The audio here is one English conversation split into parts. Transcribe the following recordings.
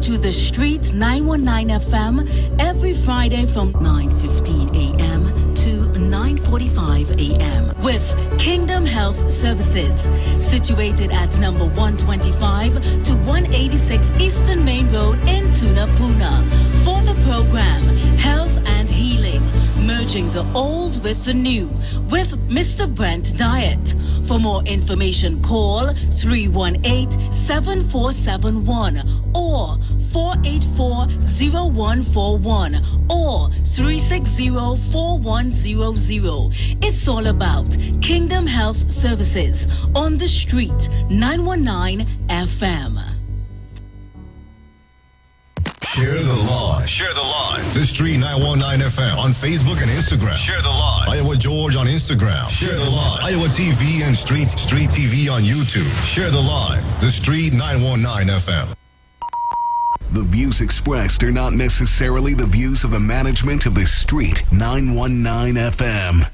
to The Street 919 FM every Friday from 9:15 a.m. to 9:45 a.m. with Kingdom Health Services, situated at number 125 to 186 Eastern Main Road in Tunapuna. For the program, Health and Healing, merging the old with the new, with Mr. Brent Diet. For more information, call 318-7471 or 484-0141 or 360-4100. It's all about Kingdom Health Services on The Street 919 FM. Share the live. Share the live. The Street 919 FM on Facebook and Instagram. Share the live. Iowa George on Instagram. Share the live. Iowa TV and Street TV on YouTube. Share the live. The Street 919 FM. The views expressed are not necessarily the views of the management of the Street 919 FM.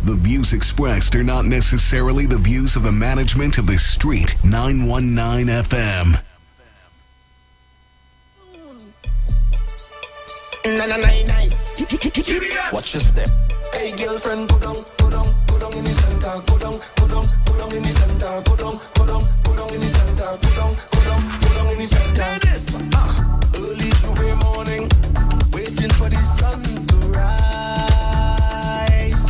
The views expressed are not necessarily the views of the management of the Street 919 FM. Watch your step. Hey girlfriend, go down in the center, go down in the center, go down in the center, go down in the center. Early Juve morning, waiting for the sun to rise.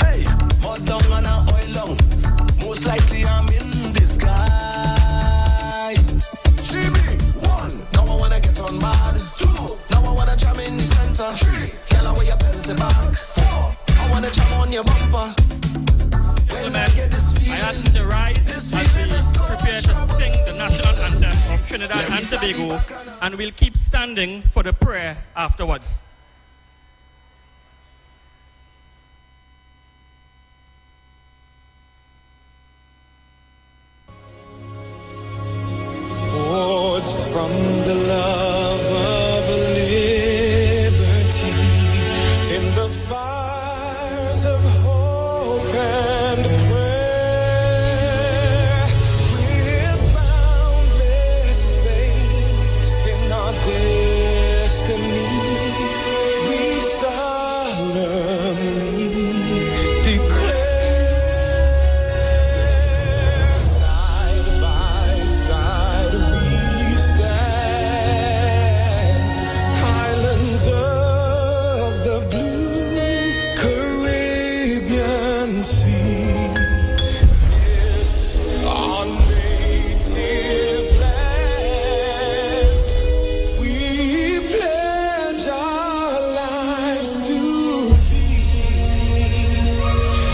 Hey, mud down and a oil down, most likely I'm in disguise. Jimmy, 1, now I wanna get on bad. 2, now I wanna jam in the center. 3, girl, where your belt back. 4, I wanna jam on your bumper. When I get this feeling, I ask you to rise as we prepare to sing the national anthem of Trinidad and Tobago, and we'll keep standing for the prayer afterwards. forged from the love of liberty in the fires of hope and prayer, with boundless faith in our destiny, we solemnly declare, side by side we stand, islands of the blue Caribbean Sea. This our native land, we pledge our lives to thee.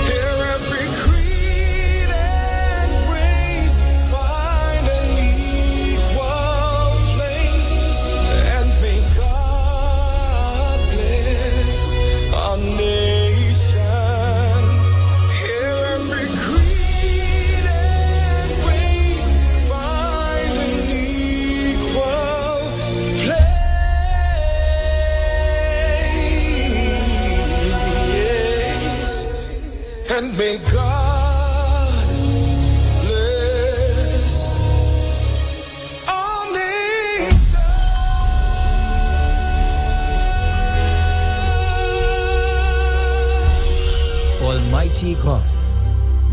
Hear every creed and race find an equal place, and may God bless our nation. Hear every creed and race find an equal place, and may God bless our nation. Almighty God,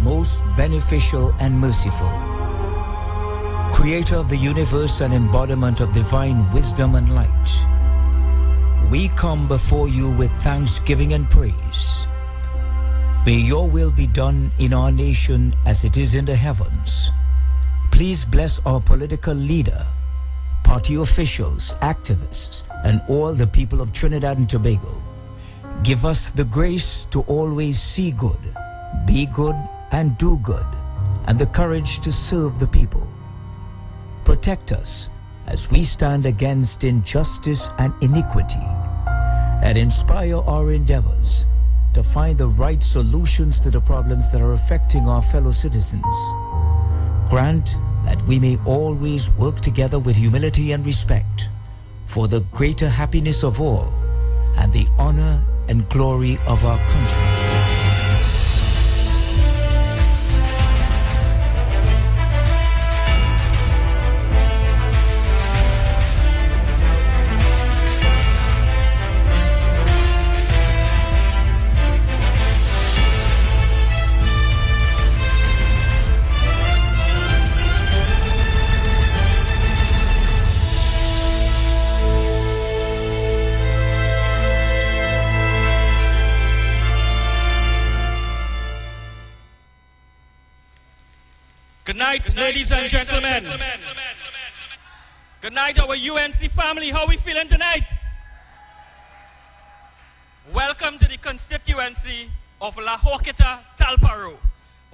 most beneficial and merciful, creator of the universe and embodiment of divine wisdom and light, we come before you with thanksgiving and praise. May your will be done in our nation as it is in the heavens. Please bless our political leader, party officials, activists, and all the people of Trinidad and Tobago. Give us the grace to always see good, be good, and do good, and the courage to serve the people. Protect us as we stand against injustice and iniquity, and inspire our endeavors to find the right solutions to the problems that are affecting our fellow citizens. Grant that we may always work together with humility and respect for the greater happiness of all and the honor and glory of our country. ladies and gentlemen. Good night, our UNC family. How are we feeling tonight? Welcome to the constituency of La Horquita, Talparo.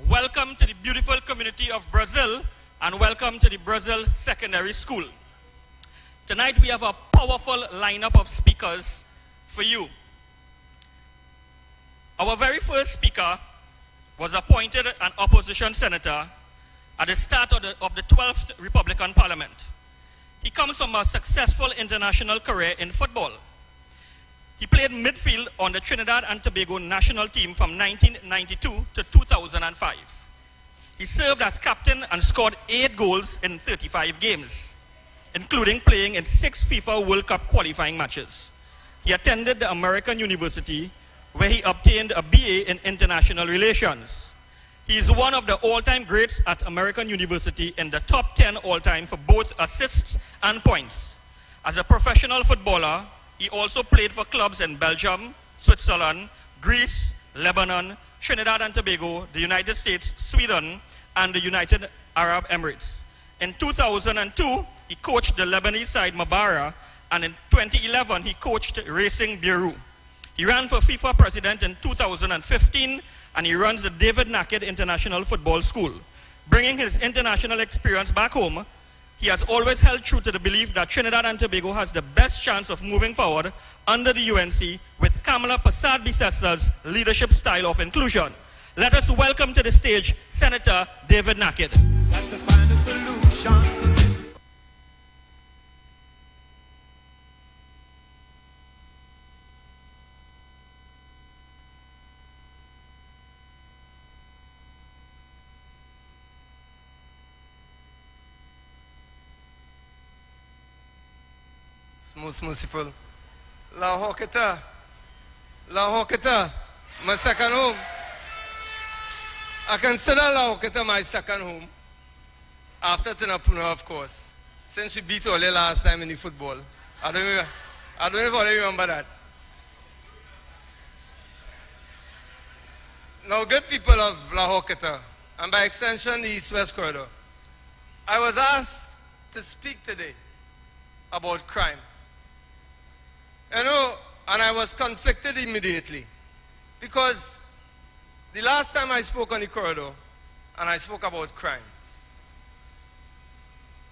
Welcome to the beautiful community of Brazil, and welcome to the Brazil Secondary School. Tonight we have a powerful lineup of speakers for you. Our very first speaker was appointed an opposition senator at the start of the 12th Republican Parliament. He comes from a successful international career in football. He played midfield on the Trinidad and Tobago national team from 1992 to 2005. He served as captain and scored 8 goals in 35 games, including playing in 6 FIFA World Cup qualifying matches. He attended the American University, where he obtained a BA in International Relations. He is one of the all-time greats at American University, in the top 10 all-time for both assists and points. As a professional footballer, he also played for clubs in Belgium, Switzerland, Greece, Lebanon, Trinidad and Tobago, the United States, Sweden, and the United Arab Emirates. In 2002, he coached the Lebanese side Mabara, and in 2011, he coached Racing Beirut. He ran for FIFA president in 2015, and he runs the David Nackett International Football School. Bringing his international experience back home, he has always held true to the belief that Trinidad and Tobago has the best chance of moving forward under the UNC with Kamala Persad-Bicesta's leadership style of inclusion. Let us welcome to the stage Senator David Nackett. Got to find a solution to this. Most merciful. La Horquita, my second home. I consider La Horquita my second home. After Tinapuna, of course. Since we beat Ole last time in the football. I don't even remember that. Now, good people of La Horquita, and by extension the East-West Corridor, I was asked to speak today about crime. You know, and I was conflicted immediately, because the last time I spoke on the corridor, and I spoke about crime,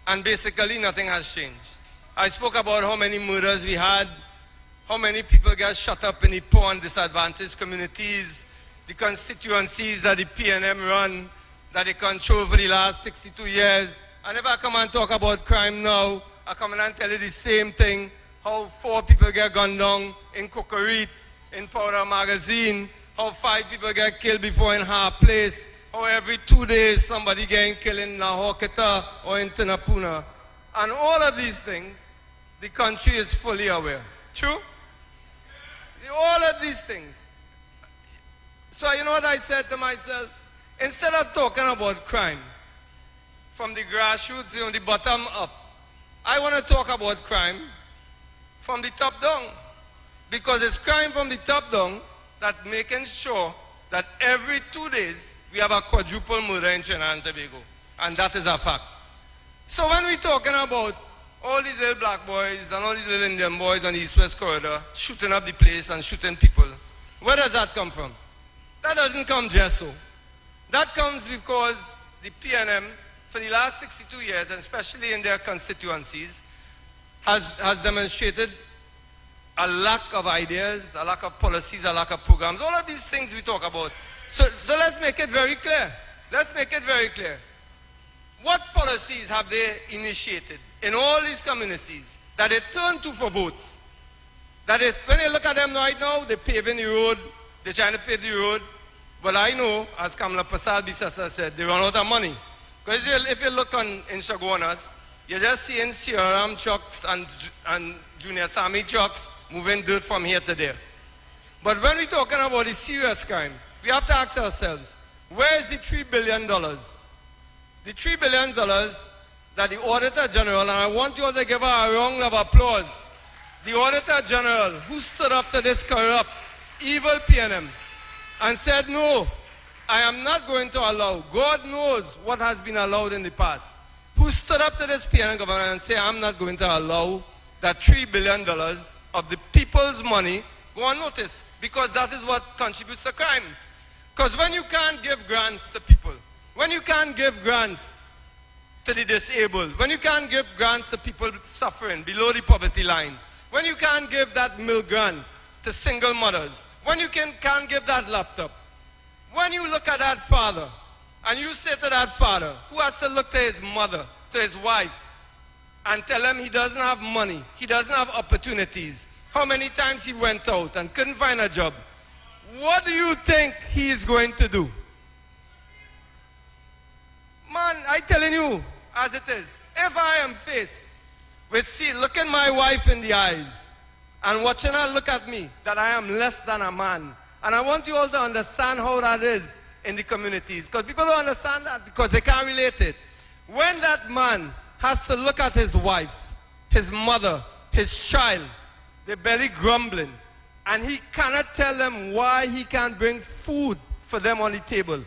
and basically nothing has changed. I spoke about how many murders we had, how many people get shut up in the poor and disadvantaged communities, the constituencies that the PNM run, that they control for the last 62 years. And if I come and talk about crime now, I come and tell you the same thing. How 4 people get gunned down in Cocorit, in Powder Magazine, how 5 people get killed before in Har Place, how every 2 days somebody getting killed in La Horquita or in Tinapuna. And all of these things, the country is fully aware. True? All of these things. So you know what I said to myself? Instead of talking about crime from the grassroots, from the bottom up, I want to talk about crime from the top down, because it's crime from the top down that making sure that every 2 days we have a quadruple murder in Trinidad and Tobago, and that is a fact. So when we're talking about all these little black boys and all these little Indian boys on the East-West Corridor shooting up the place and shooting people, where does that come from? That doesn't come just so. That comes because the PNM, for the last 62 years, and especially in their constituencies, has demonstrated a lack of ideas, a lack of policies, a lack of programs. All of these things we talk about. So let's make it very clear. Let's make it very clear. What policies have they initiated in all these communities that they turn to for votes? That is, when you look at them right now, they're paving the road, they're trying to pave the road. But I know, as Kamala Persad-Bicesta said, they run out of money. Because if you look in Chaguanas, you're just seeing CRM trucks and Junior Sammy trucks moving dirt from here to there. But when we're talking about the serious crime, we have to ask ourselves, where is the $3 billion? The $3 billion that the Auditor General, and I want you all to give her a round of applause, the Auditor General who stood up to this corrupt, evil PNM and said, no, I am not going to allow, God knows what has been allowed in the past. Who stood up to this PNM government and say, I'm not going to allow that $3 billion of the people's money go unnoticed, because that is what contributes to crime. Because when you can't give grants to people, when you can't give grants to the disabled, when you can't give grants to people suffering below the poverty line, when you can't give that milk grant to single mothers, when you can't give that laptop, when you look at that father and you say to that father who has to look to his mother, to his wife, and tell him he doesn't have money, he doesn't have opportunities, how many times he went out and couldn't find a job, what do you think he is going to do? Man, I'm telling you, as it is, if I am faced with looking my wife in the eyes and watching her look at me, that I am less than a man, and I want you all to understand how that is in the communities, because people don't understand that because they can't relate it. When that man has to look at his wife, his mother, his child, they're barely grumbling, and he cannot tell them why he can't bring food for them on the table,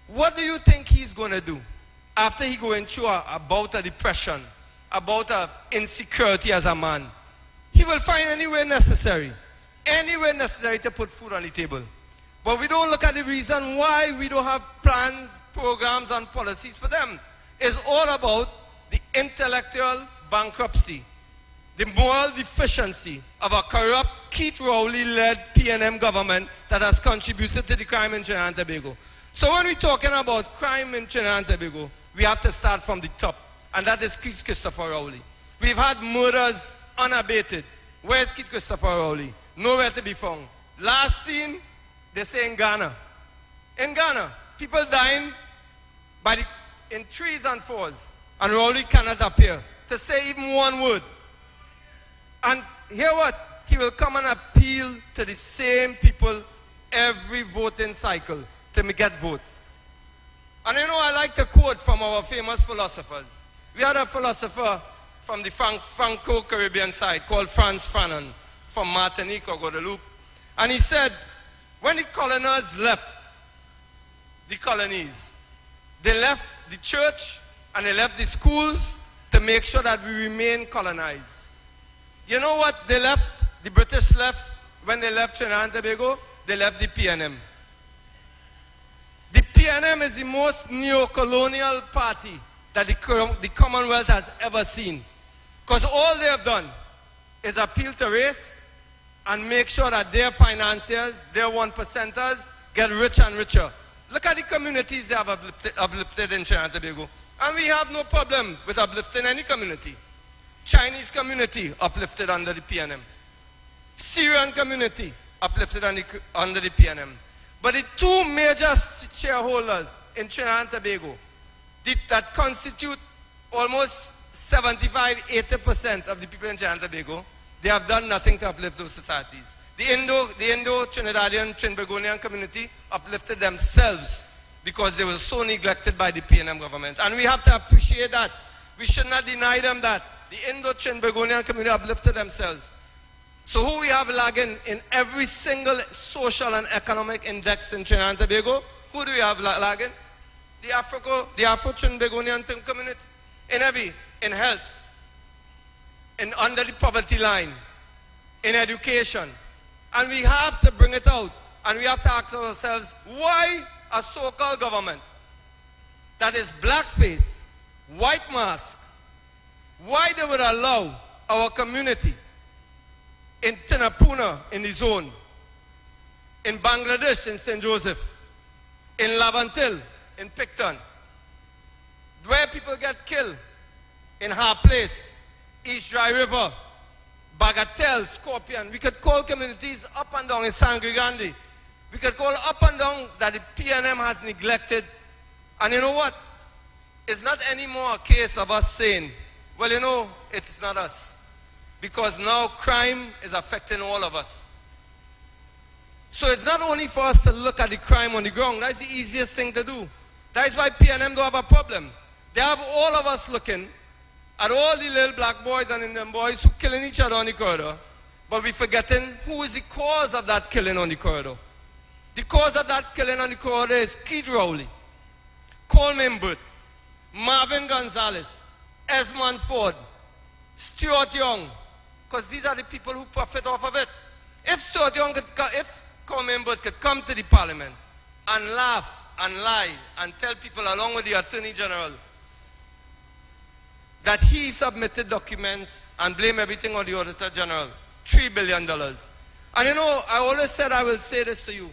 what do you think he's going to do after he going through about a depression, about a insecurity as a man? He will find any way necessary to put food on the table. But we don't look at the reason why we don't have plans, programs, and policies for them. It's all about the intellectual bankruptcy, the moral deficiency of a corrupt, Keith Rowley-led PNM government that has contributed to the crime in Trinidad and Tobago. So when we're talking about crime in Trinidad and Tobago, we have to start from the top, and that is Keith Christopher Rowley. We've had murders unabated. Where's Keith Christopher Rowley? Nowhere to be found. Last seen, they say in Ghana. In Ghana, people dying in 3s and 4s, and Rowley cannot appear to say even one word. And hear what? He will come and appeal to the same people every voting cycle to get votes. And you know, I like to quote from our famous philosophers. We had a philosopher from the Franco-Caribbean side called Frantz Fanon from Martinique or Guadeloupe. And he said, when the colonizers left the colonies, they left the church and they left the schools to make sure that we remain colonized. You know what they left? The British left, when they left Trinidad and Tobago, they left the PNM. The PNM is the most neo-colonial party that the Commonwealth has ever seen. Because all they have done is appeal to race and make sure that their financiers, their 1%ers, get richer and richer. Look at the communities they have uplifted in Trinidad and Tobago. And we have no problem with uplifting any community. Chinese community uplifted under the PNM. Syrian community uplifted under the PNM. But the two major shareholders in Trinidad and Tobago that constitute almost 75–80% of the people in Trinidad and Tobago, they have done nothing to uplift those societies. The Indo-Trinidadian, Trinbagonian community uplifted themselves because they were so neglected by the PNM government. And we have to appreciate that. We should not deny them that. The Indo-Trinbagonian community uplifted themselves. So who we have lagging in every single social and economic index in Trinidad and Tobago? Who do we have lagging? The Afro-Trinbagonian community. In health, under the poverty line, in education. And we have to bring it out. And we have to ask ourselves, why a so-called government that is blackface, white mask, why they would allow our community in Tinapuna, in the zone, in Bangladesh, in St. Joseph, in Lavantil, in Picton, where people get killed, in Har Place, East Dry River, Bagatelle, Scorpion. We could call communities up and down in Sangre Grande. We could call up and down that the PNM has neglected. And you know what? It's not anymore a case of us saying, well, you know, it's not us. Because now crime is affecting all of us. So it's not only for us to look at the crime on the ground. That's the easiest thing to do. That is why PNM don't have a problem. They have all of us looking at all the little black boys and Indian boys who killing each other on the corridor. But we're forgetting who is the cause of that killing on the corridor. The cause of that killing on the corridor is Keith Rowley, Coleman Burt, Marvin Gonzalez, Esmond Ford, Stuart Young, because these are the people who profit off of it. If Stuart Young if Coleman Burt could come to the parliament and laugh and lie and tell people along with the Attorney General that he submitted documents and blame everything on the Auditor General, $3 billion. And you know, I always said I will say this to you.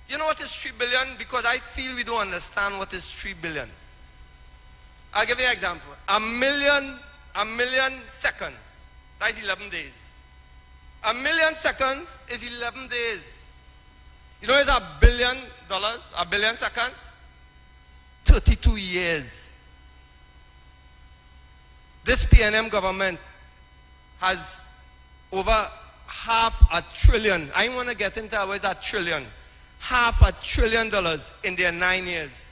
You know what is 3 billion? Because I feel we don't understand what is 3 billion. I'll give you an example. A million seconds, that is 11 days. A million seconds is 11 days. You know it's $1 billion, a billion seconds? 32 years. This PNM government has over $500 billion. I want to get into where's a trillion. $500 billion in their 9 years.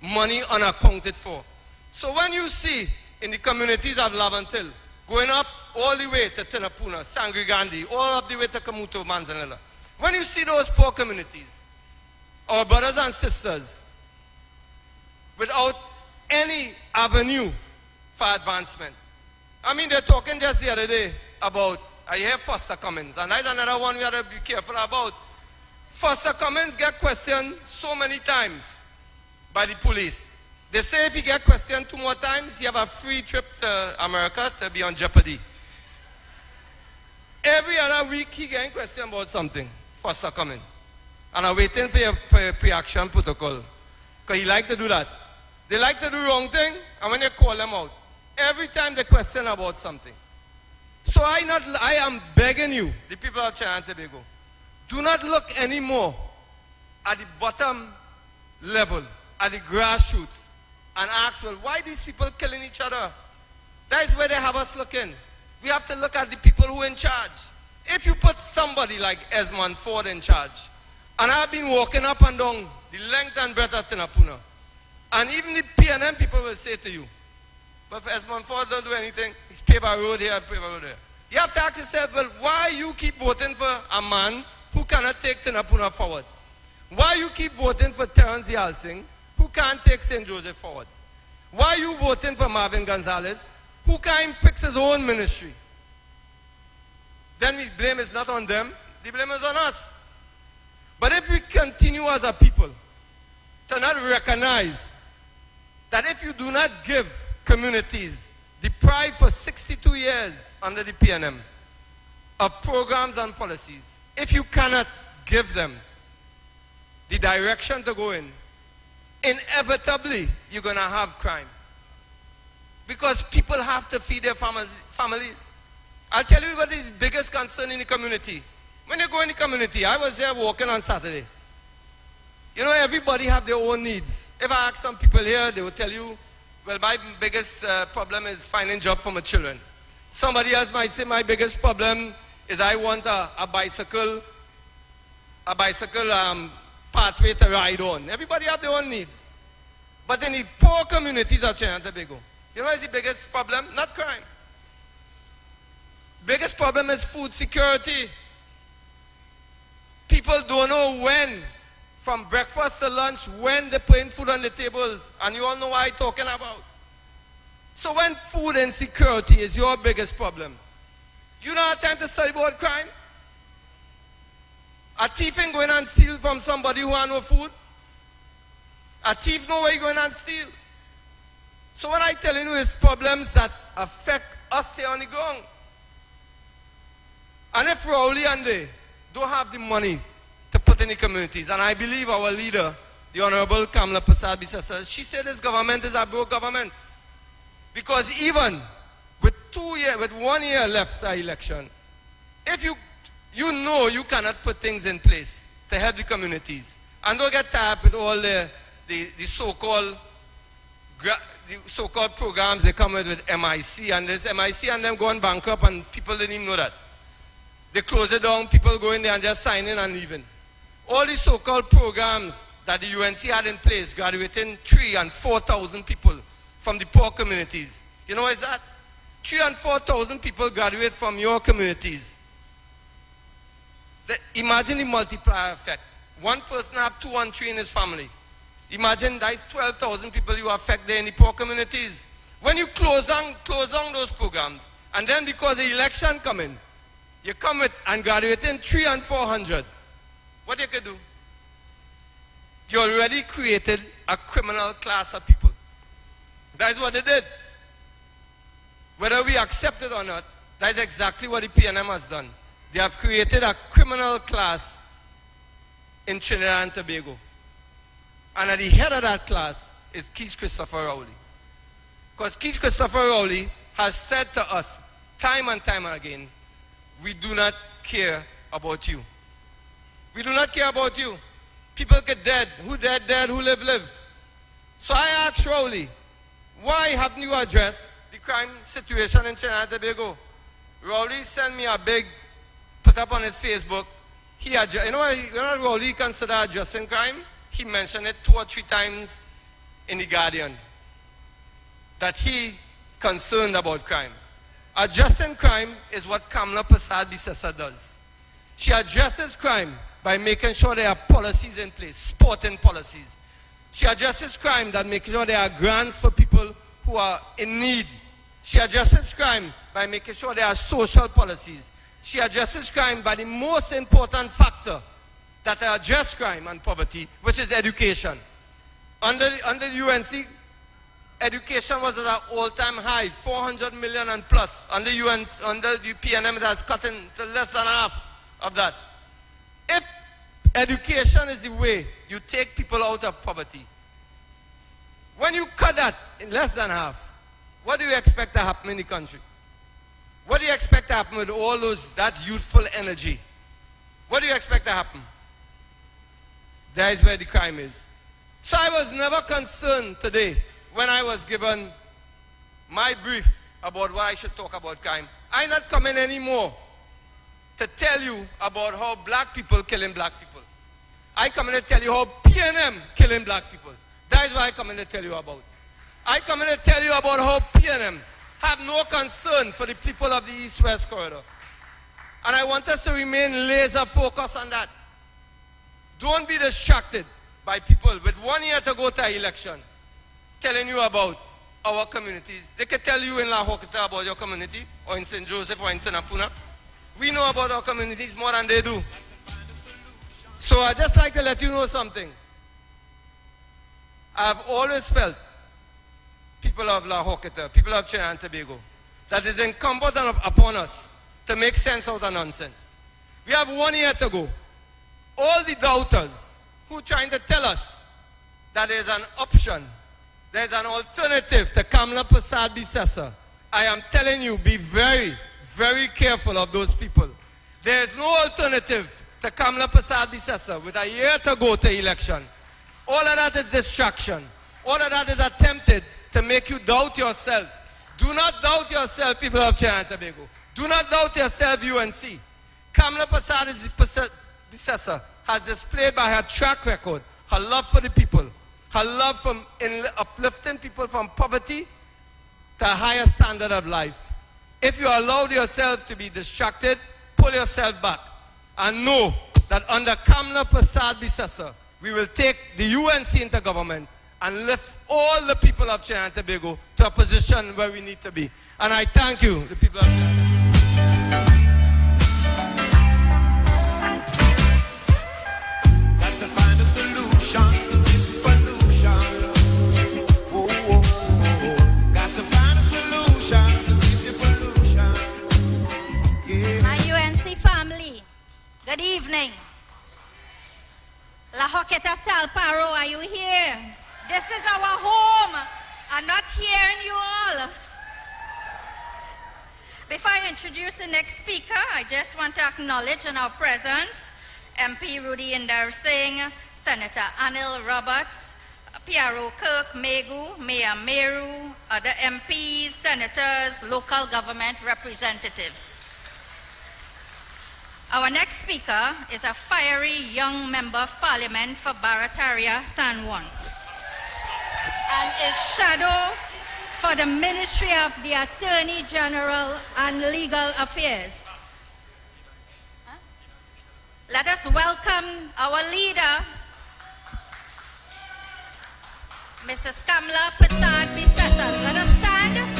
Money unaccounted for. So when you see in the communities of Lavantil, going up all the way to Tinapuna, Sangre Grande, all up the way to Kamuto, Manzanilla, when you see those poor communities, our brothers and sisters, without any avenue for advancement. I mean, they're talking just the other day about, I hear Foster Cummins, and that's another one we have to be careful about. Foster Cummins get questioned so many times by the police. They say if he get questioned 2 more times, he have a free trip to America to be on Jeopardy. Every other week, he getting questioned about something, Foster Cummins. And I'm waiting for your pre-action protocol. Because he like to do that. They like to do the wrong thing, and when they call them out, every time they question about something. So I am begging you, the people of Trinidad and Tobago, do not look anymore at the bottom level, at the grassroots, and ask, well, why these people killing each other? That is where they have us looking. We have to look at the people who are in charge. If you put somebody like Esmond Ford in charge, and I've been walking up and down the length and breadth of Tinapuna, and even the PNM people will say to you, but if Esmond Ford don't do anything, he's pave a road here, pave a road there. You have to ask yourself, well, why you keep voting for a man who cannot take Tinapuna forward? Why you keep voting for Terence Yalsing, who can't take St. Joseph forward? Why you voting for Marvin Gonzalez, who can't fix his own ministry? Then the blame is not on them, the blame is on us. But if we continue as a people to not recognize that if you do not give communities deprived for 62 years under the PNM of programs and policies, if you cannot give them the direction to go in, inevitably you're going to have crime. Because people have to feed their families. I'll tell you what is the biggest concern in the community. When you go in the community, I was there walking on Saturday. You know, everybody have their own needs. If I ask some people here, they will tell you, well, my biggest problem is finding a job for my children. Somebody else might say, my biggest problem is I want a bicycle pathway to ride on. Everybody have their own needs. But in the poor communities of Trinidad and Tobago, you know what is the biggest problem? Not crime. Biggest problem is food security. People don't know when, from breakfast to lunch, when they're putting food on the tables. And you all know what I'm talking about. So when food insecurity is your biggest problem, you don't have time to study about crime? A thief ain't going and steal from somebody who has no food. A thief know where he's going and steal. So what I'm telling you is problems that affect us here on the ground. And if Rowley and they don't have the money to put in the communities, and I believe our leader, the Honorable Kamala Prasad-Bisasa, she said this government is a broke government. Because even with 1 year left the election, if you know you cannot put things in place to help the communities, and don't get tired with all the so-called programs they come with MIC, and there's MIC and them going bankrupt and people didn't even know that. They close it down, people go in there and just sign in and leaving. All these so-called programs that the UNC had in place, graduating 3,000 and 4,000 people from the poor communities. You know what is that? 3,000 and 4,000 people graduate from your communities. Imagine the multiplier effect. one person have 2 and 3 in his family. Imagine that's 12,000 people you affect there in the poor communities. When you close down those programs, and then because the election come in, you come with and graduating 300 and 400, what you could do? You already created a criminal class of people. That's what they did. Whether we accept it or not, that's exactly what the PNM has done. They have created a criminal class in Trinidad and Tobago. And at the head of that class is Keith Christopher Rowley. Because Keith Christopher Rowley has said to us time and time again, we do not care about you. We do not care about you. People get dead. Who dead, dead. Who live, live. So I asked Rowley, why haven't you addressed the crime situation in Trinidad and Tobago? Rowley sent me a big, put up on his Facebook. You know Rowley consider addressing crime? He mentioned it 2 or 3 times in The Guardian. That he concerned about crime. Addressing crime is what Kamla Prasad-Bissessar does. She addresses crime by making sure there are policies in place, sporting policies. She addresses crime by making sure there are grants for people who are in need. She addresses crime by making sure there are social policies. She addresses crime by the most important factor that address crime and poverty, which is education. Under the UNC, education was at an all-time high, 400 million and plus. Under the PNM, it has cut into less than half of that. If education is the way you take people out of poverty, when you cut that in less than half, what do you expect to happen in the country? What do you expect to happen with all that youthful energy? What do you expect to happen? That is where the crime is. So I was never concerned today when I was given my brief about why I should talk about crime. I'm not coming anymore to tell you about how black people killing black people. I come in to tell you how PNM killing black people. That is what I come in to tell you about. I come in to tell you about how PNM have no concern for the people of the East-West corridor. And I want us to remain laser focused on that. Don't be distracted by people with 1 year to go to election telling you about our communities. They can tell you in La Hokata about your community, or in St. Joseph, or in Tanapuna. We know about our communities more than they do. So I'd just like to let you know something. I've always felt, people of La Hokata, people of Trinidad and Tobago, that it's incumbent upon us to make sense out of nonsense. We have 1 year to go. All the doubters who are trying to tell us that there's an option, there's an alternative to Kamla Prasad-Bissessar, I am telling you, be very, very careful of those people. There's no alternative to Kamla Prasad-Bissessar with a year to go to election. All of that is distraction. All of that is attempted to make you doubt yourself. Do not doubt yourself, people of Trinidad and Tobago. Do not doubt yourself, UNC. Kamla Prasad-Bissessar has displayed by her track record her love for the people, her love for uplifting people from poverty to a higher standard of life. If you allow yourself to be distracted, pull yourself back and know that under Kamla Prasad-Bissessar, we will take the UNC into government and lift all the people of Trinidad and Tobago to a position where we need to be. And I thank you, the people of Trinidad. Got to find a solution to this pollution. Oh, oh, oh. Got to find a solution to this pollution. Yeah. My UNC family, good evening. La Hoketa Talparo, are you here? This is our home. I'm not hearing you all. Before I introduce the next speaker, I just want to acknowledge in our presence MP Rudy Indar Singh, Senator Anil Roberts, PRO Kirk Megu, Mayor Meru, other MPs, senators, local government representatives. Our next speaker is a fiery young member of parliament for Barataria, San Juan, and is shadow for the Ministry of the Attorney General and Legal Affairs. Let us welcome our leader, Mrs. Kamla Prasad Bisesar. Let us stand.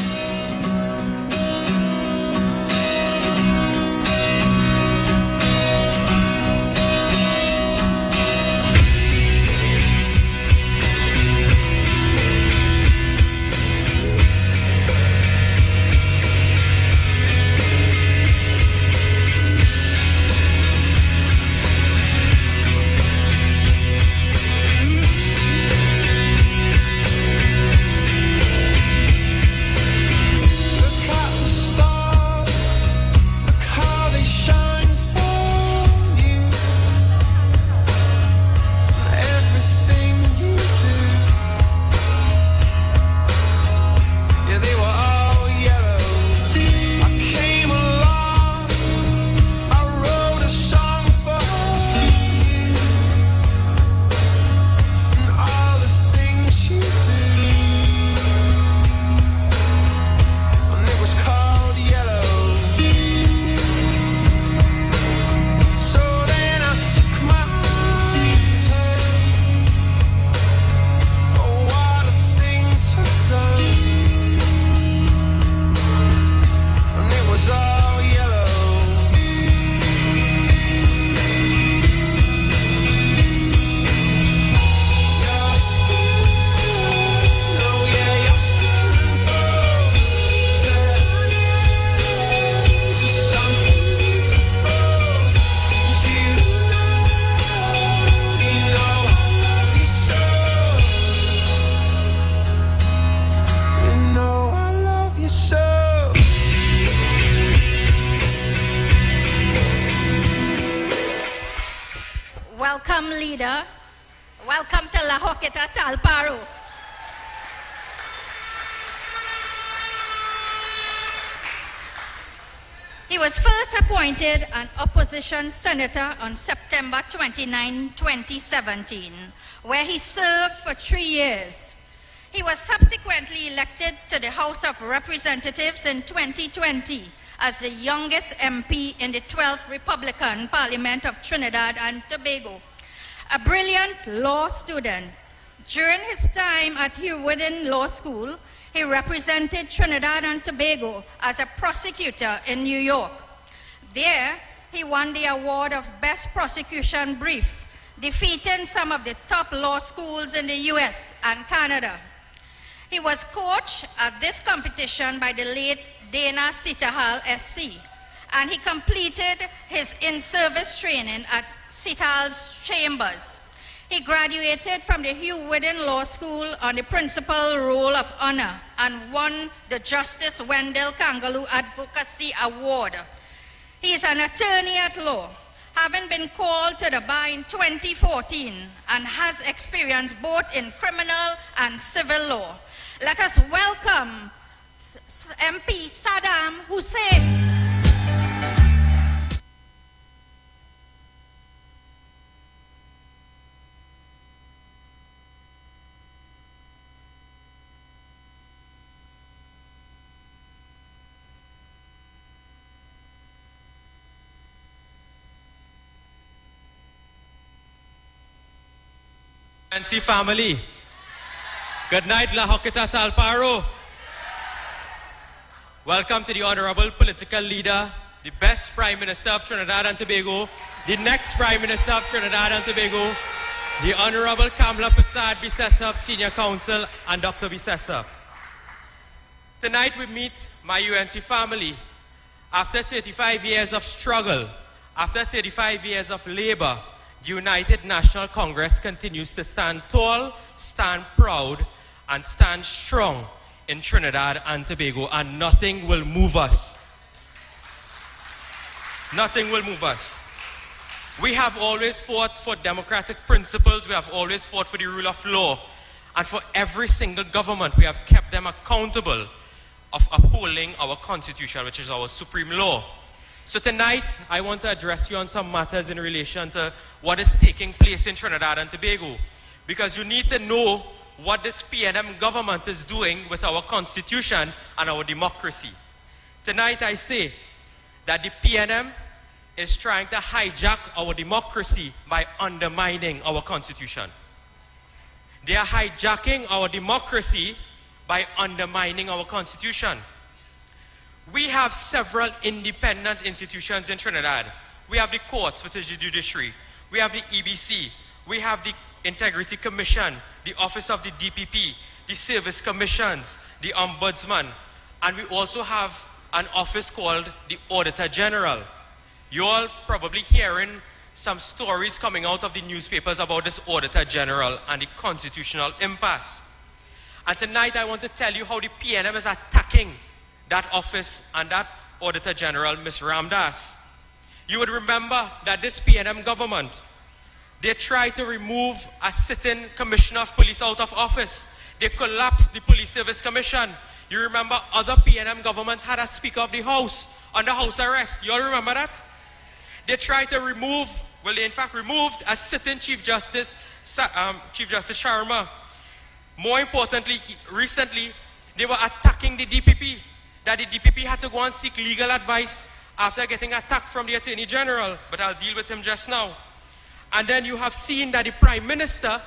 Welcome, leader. Welcome to La Hoqueta Talparo. He was first appointed an opposition senator on September 29, 2017, where he served for 3 years. He was subsequently elected to the House of Representatives in 2020 as the youngest MP in the 12th Republican Parliament of Trinidad and Tobago. A brilliant law student, during his time at Hewden Law School, he represented Trinidad and Tobago as a prosecutor in New York. There, he won the award of Best Prosecution Brief, defeating some of the top law schools in the US and Canada. He was coached at this competition by the late Dana Sitahal SC, and he completed his in-service training at Sitahal's Chambers. He graduated from the Hewden Law School on the Principal Roll of Honor and won the Justice Wendell Kangaloo Advocacy Award. He is an attorney at law, having been called to the bar in 2014 and has experience both in criminal and civil law. Let us welcome MP Saddam Hussein. NC family, good night, La Hoqueta Talparo. Welcome to the honorable political leader, the best Prime Minister of Trinidad and Tobago, the next Prime Minister of Trinidad and Tobago, the Honorable Kamla Prasad Bisesar of Senior Counsel, and Dr. Bisesar. Tonight we meet my UNC family. After 35 years of struggle, after 35 years of labor, the United National Congress continues to stand tall, stand proud, and stand strong in Trinidad and Tobago, and nothing will move us. Nothing will move us. We have always fought for democratic principles, we have always fought for the rule of law, and for every single government we have kept them accountable of upholding our constitution, which is our supreme law. So tonight, I want to address you on some matters in relation to what is taking place in Trinidad and Tobago. Because you need to know what this PNM government is doing with our constitution and our democracy. Tonight I say that the PNM is trying to hijack our democracy by undermining our constitution. They are hijacking our democracy by undermining our constitution. We have several independent institutions in Trinidad. We have the courts, which is the judiciary. We have the EBC. We have the Integrity Commission, the Office of the DPP, the Service Commissions, the Ombudsman, and we also have an office called the Auditor General. You're all probably hearing some stories coming out of the newspapers about this Auditor General and the constitutional impasse. And tonight I want to tell you how the PNM is attacking that office and that Auditor General, Ms. Ramdas. You would remember that this PNM government, they tried to remove a sitting Commissioner of Police out of office. They collapsed the Police Service Commission. You remember other PNM governments had a Speaker of the House under house arrest. You all remember that? They tried to remove, well, they in fact removed a sitting Chief Justice Sharma. More importantly, recently, they were attacking the DPP, that the DPP had to go and seek legal advice after getting attacked from the Attorney General, but I'll deal with him just now. And then you have seen that the Prime Minister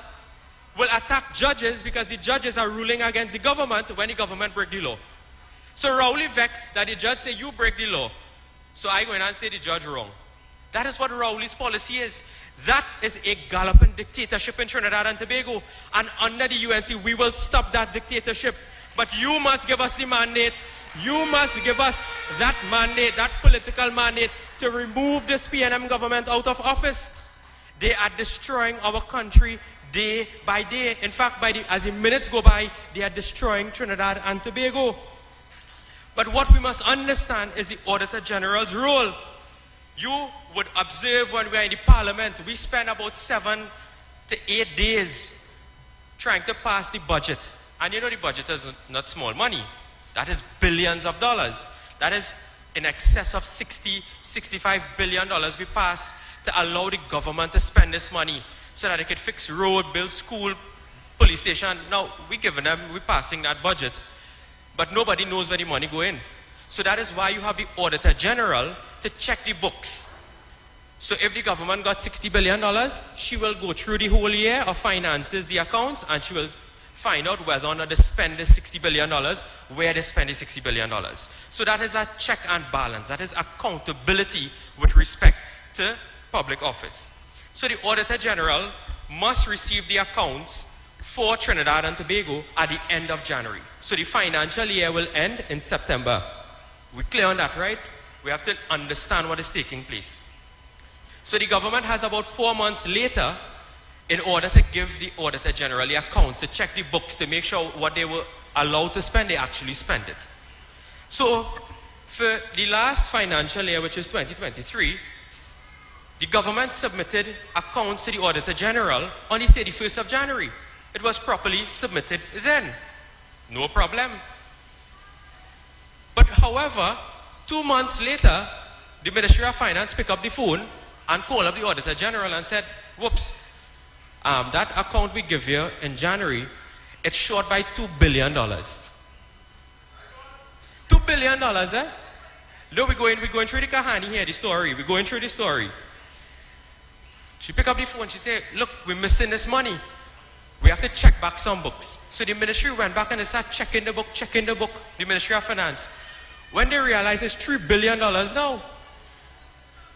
will attack judges because the judges are ruling against the government when the government break the law. So Rowley vexed that the judge say you break the law, so I go in and say the judge wrong. That is what Rowley's policy is. That is a galloping dictatorship in Trinidad and Tobago, and under the UNC we will stop that dictatorship. But you must give us the mandate. You must give us that mandate, that political mandate, to remove this PNM government out of office. They are destroying our country day by day. In fact, as the minutes go by, they are destroying Trinidad and Tobago. But what we must understand is the Auditor General's role. You would observe when we are in the Parliament, we spend about 7 to 8 days trying to pass the budget. And you know the budget is not small money. That is billions of dollars. That is in excess of $65 billion we pass to allow the government to spend this money so that they could fix road, build school, police station. Now, we're passing that budget, but nobody knows where the money go in. So that is why you have the Auditor General to check the books. So if the government got $60 billion, she will go through the whole year of finances, the accounts, and she will find out whether or not they spend the $60 billion, where they spend the $60 billion. So that is a check and balance. That is accountability with respect to public office. So the Auditor General must receive the accounts for Trinidad and Tobago at the end of January. So the financial year will end in September. We're clear on that, right? We have to understand what is taking place. So the government has about 4 months later in order to give the Auditor General the accounts, to check the books, to make sure what they were allowed to spend, they actually spend it. So for the last financial year, which is 2023, the government submitted accounts to the Auditor General on the 31st of January. It was properly submitted then. No problem. But however, 2 months later, the Ministry of Finance picked up the phone and called up the Auditor General and said, whoops, that account we give you in January, it's short by $2 billion. $2 billion, eh? Look, we're going through the kahani here, the story. We're going through the story. She picked up the phone, she said, look, we're missing this money. We have to check back some books. So the ministry went back and they started checking the book, the Ministry of Finance. When they realized it's $3 billion now.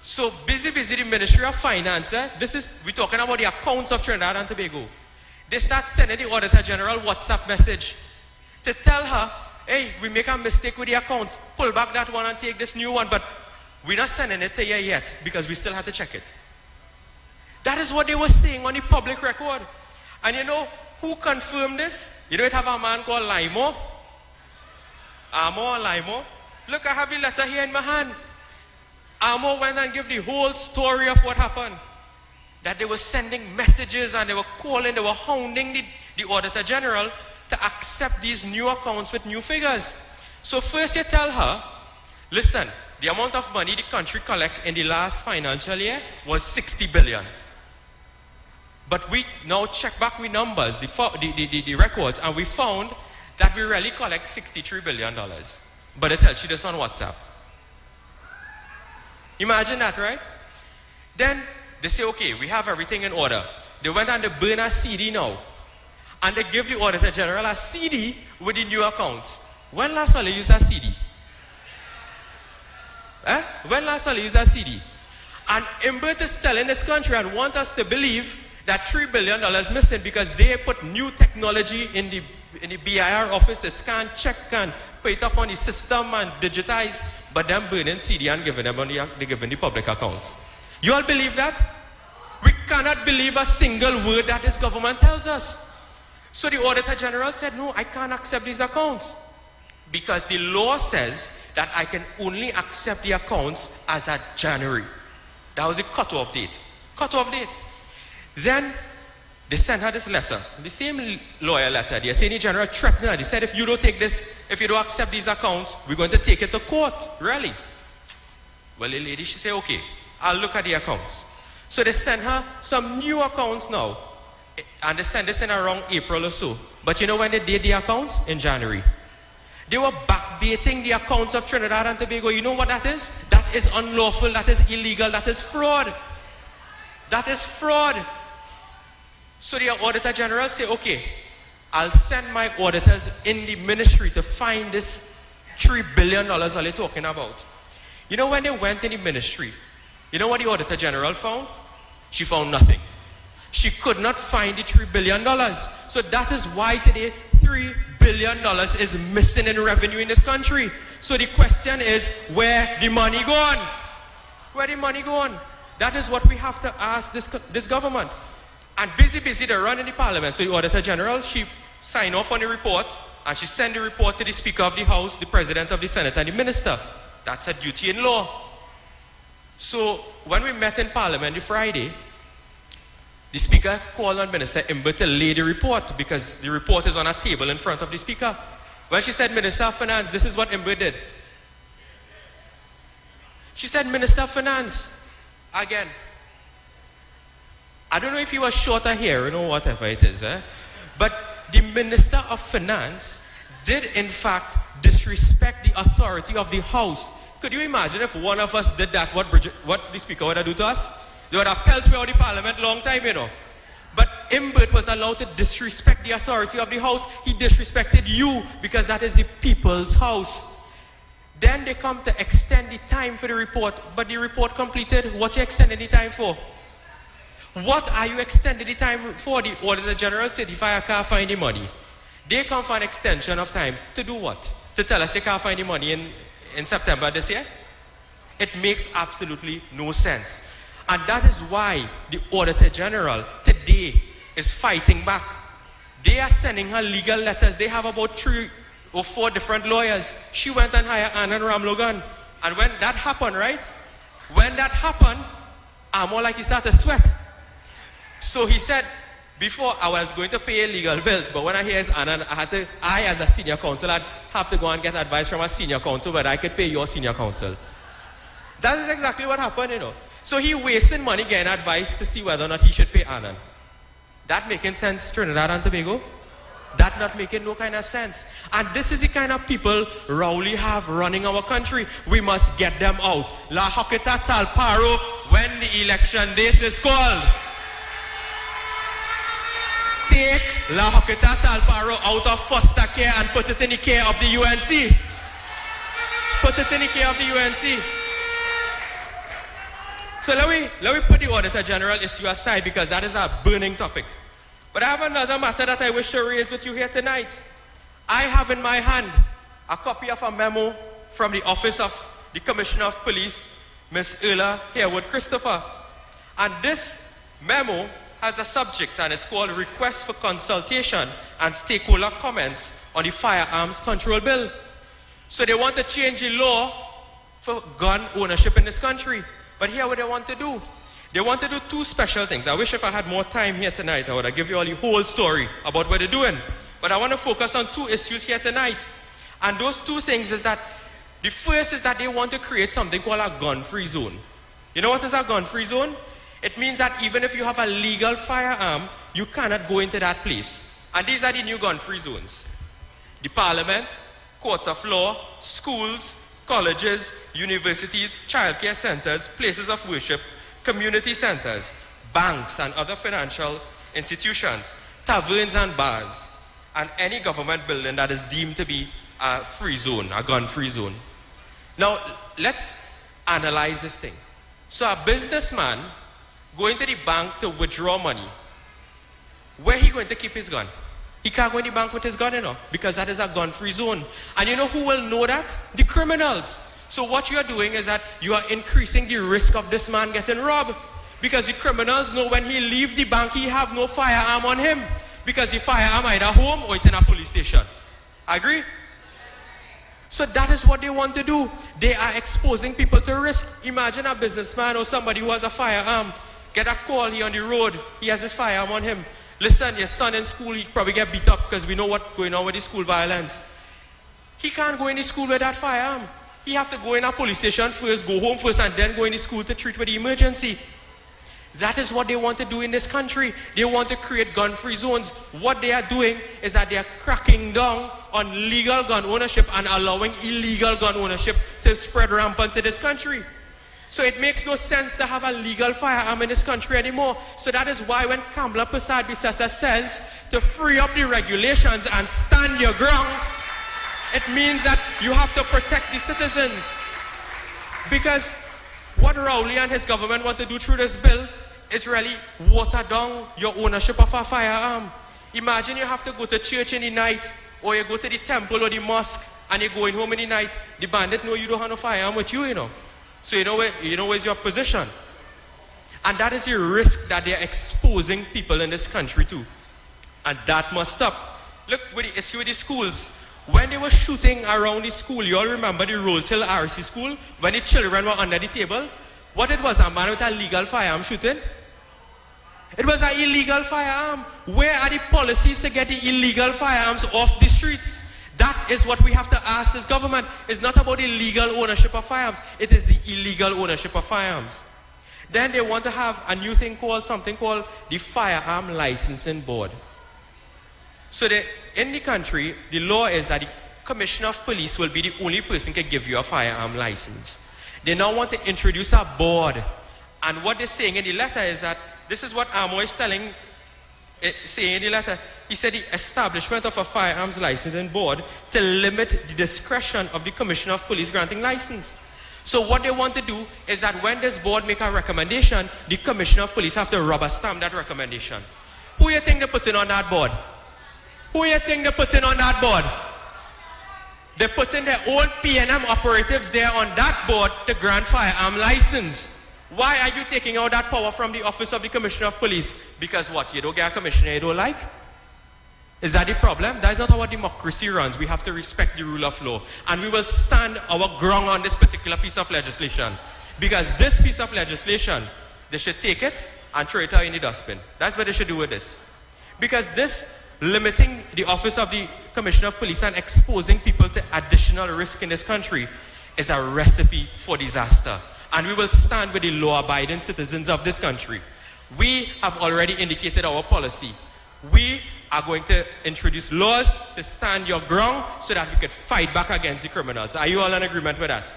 So busy the Ministry of Finance, we're talking about the accounts of Trinidad and Tobago. They start sending the Auditor General WhatsApp message to tell her, hey, we make a mistake with the accounts, pull back that one and take this new one, but we're not sending it to you yet because we still have to check it. That is what they were saying on the public record. And you know who confirmed this? You know, it have a man called Limo. Limo. Look, I have the letter here in my hand. Amo went and gave the whole story of what happened. That they were sending messages and they were calling, they were hounding the Auditor General to accept these new accounts with new figures. So first you tell her, listen, the amount of money the country collect in the last financial year was $60 billion. But we now check back with numbers, the records, and we found that we really collect $63 billion. But it tells you this on WhatsApp. Imagine that, right? Then they say, okay, we have everything in order. They went and they burn a CD now. And they give the Auditor General a CD with the new accounts. When last time they used a CD? When last time they used a CD? And Imbert is telling this country and want us to believe that $3 billion is missing because they put new technology in the BIR office. They scan, check, and put it up on the system and digitize, but them burning CD and giving them giving the public accounts. You all believe that? We cannot believe a single word that this government tells us. So the Auditor General said, no, I can't accept these accounts. Because the law says that I can only accept the accounts as at January. That was the cutoff date. Then they sent her this letter. The same lawyer letter. The Attorney General threatened her. They said, if you don't take this, if you don't accept these accounts, we're going to take it to court. Really? Well, the lady, she said, okay, I'll look at the accounts. So they sent her some new accounts now. And they sent this in around April or so. But you know when they did the accounts? In January. They were backdating the accounts of Trinidad and Tobago. You know what that is? That is unlawful, that is illegal, that is fraud. That is fraud. So the Auditor General said, okay, I'll send my auditors in the ministry to find this $3 billion all they're talking about. You know when they went in the ministry, you know what the Auditor General found? She found nothing. She could not find the $3 billion. So that is why today $3 billion is missing in revenue in this country. So the question is, where the money gone? Where the money gone? That is what we have to ask this government. And busy, they run in the parliament. So the Auditor General, she signed off on the report and she sent the report to the Speaker of the House, the President of the Senate and the Minister. That's a duty in law. So when we met in Parliament on Friday, the Speaker called on Minister Imbert to lay the report because the report is on a table in front of the Speaker. Well, she said, Minister of Finance, this is what Imbert did. She said, Minister of Finance, again. I don't know if he was short of hair or whatever it is, but the Minister of Finance did in fact disrespect the authority of the House. Could you imagine if one of us did that, what the Speaker would have done to us? They would have pelted me out of the Parliament long time, you know. But Imbert was allowed to disrespect the authority of the House. He disrespected you because that is the people's house. Then they come to extend the time for the report, but the report completed. What you extended the time for? What are you extending the time for? The Auditor General said, if I can't find the money, they come for an extension of time. To do what? To tell us you can't find the money in September this year? It makes absolutely no sense. And that is why the Auditor General today is fighting back. They are sending her legal letters. They have about 3 or 4 different lawyers. She went and hired Anand Ramlogan. And when that happened, right? When that happened, more like he started to sweat. So he said, before I was going to pay legal bills, but when I hear Anand, I as a senior counsel, I'd have to go and get advice from a senior counsel whether I could pay your senior counsel. That is exactly what happened, you know. So he wasting money getting advice to see whether or not he should pay Anand. That making sense, Trinidad and Tobago? That not making no kind of sense. And this is the kind of people Rowley have running our country. We must get them out. La Hoqueta Talparo when the election date is called. Take La Hoqueta Talparo out of foster care and put it in the care of the UNC. Put it in the care of the UNC. So let me put the Auditor General issue aside because that is a burning topic. But I have another matter that I wish to raise with you here tonight. I have in my hand a copy of a memo from the Office of the Commissioner of Police, Ms. Erla Harewood Christopher. And this memo has a subject and it's called Request for Consultation and Stakeholder Comments on the Firearms Control Bill. So they want to change the law for gun ownership in this country. But here what they want to do. They want to do 2 special things. I wish if I had more time here tonight, I would have given you all the whole story about what they're doing. But I want to focus on 2 issues here tonight. And those 2 things is that, the first is that they want to create something called a gun-free zone. You know what is a gun-free zone? It means that even if you have a legal firearm, you cannot go into that place. And these are the new gun-free zones. The Parliament, courts of law, schools, colleges, universities, childcare centers, places of worship, community centers, banks and other financial institutions, taverns and bars, and any government building that is deemed to be a free zone, a gun-free zone. Now, let's analyze this thing. So a businessman going to the bank to withdraw money, where he going to keep his gun? He can't go in the bank with his gun, you know, because that is a gun-free zone. And you know who will know that? The criminals. So what you are doing is that you are increasing the risk of this man getting robbed. Because the criminals know when he leave the bank, he have no firearm on him. Because the firearm either home or it's in a police station. Agree? So that is what they want to do. They are exposing people to risk. Imagine a businessman or somebody who has a firearm. Get a call, he on the road, he has his firearm on him. Listen, your son in school, he probably get beat up because we know what's going on with the school violence. He can't go in the school with that firearm. He have to go in a police station first, go home first, and then go in the school to treat with the emergency. That is what they want to do in this country. They want to create gun-free zones. What they are doing is that they are cracking down on legal gun ownership and allowing illegal gun ownership to spread rampant to this country. So it makes no sense to have a legal firearm in this country anymore. So that is why when Kamala Persad-Bissessar says to free up the regulations and stand your ground, it means that you have to protect the citizens. Because what Rowley and his government want to do through this bill is really water down your ownership of a firearm. Imagine you have to go to church in the night, or you go to the temple or the mosque, and you're going home in the night. The bandit know you don't have no firearm with you, you know. So you know where's your position. And that is the risk that they're exposing people in this country to. And that must stop. Look with the issue with the schools. When they were shooting around the school, you all remember the Rose Hill RC school? When the children were under the table? What it was, a man with a legal firearm shooting? It was an illegal firearm. Where are the policies to get the illegal firearms off the streets? That is what we have to ask this government. It's not about the legal ownership of firearms. It is the illegal ownership of firearms. Then they want to have a new thing called, something called the Firearm Licensing Board. So in the country, the law is that the Commissioner of Police will be the only person who can give you a firearm license. They now want to introduce a board. And what they're saying in the letter is that, this is what Amo is saying in the letter. He said the establishment of a firearms licensing board to limit the discretion of the Commissioner of Police granting license. So what they want to do is that when this board make a recommendation, the Commissioner of Police have to rubber stamp that recommendation. Who you think they put in on that board? Who you think they put in on that board? They put in their old P&M operatives there on that board to grant firearm license. Why are you taking out that power from the office of the Commissioner of Police? Because what? You don't get a commissioner you don't like? Is that the problem? That is not how our democracy runs. We have to respect the rule of law. And we will stand our ground on this particular piece of legislation. Because this piece of legislation, they should take it and throw it out in the dustbin. That's what they should do with this. Because this limiting the office of the Commissioner of Police and exposing people to additional risk in this country is a recipe for disaster. And we will stand with the law-abiding citizens of this country. We have already indicated our policy. We are going to introduce laws to stand your ground so that we could fight back against the criminals. Are you all in agreement with that?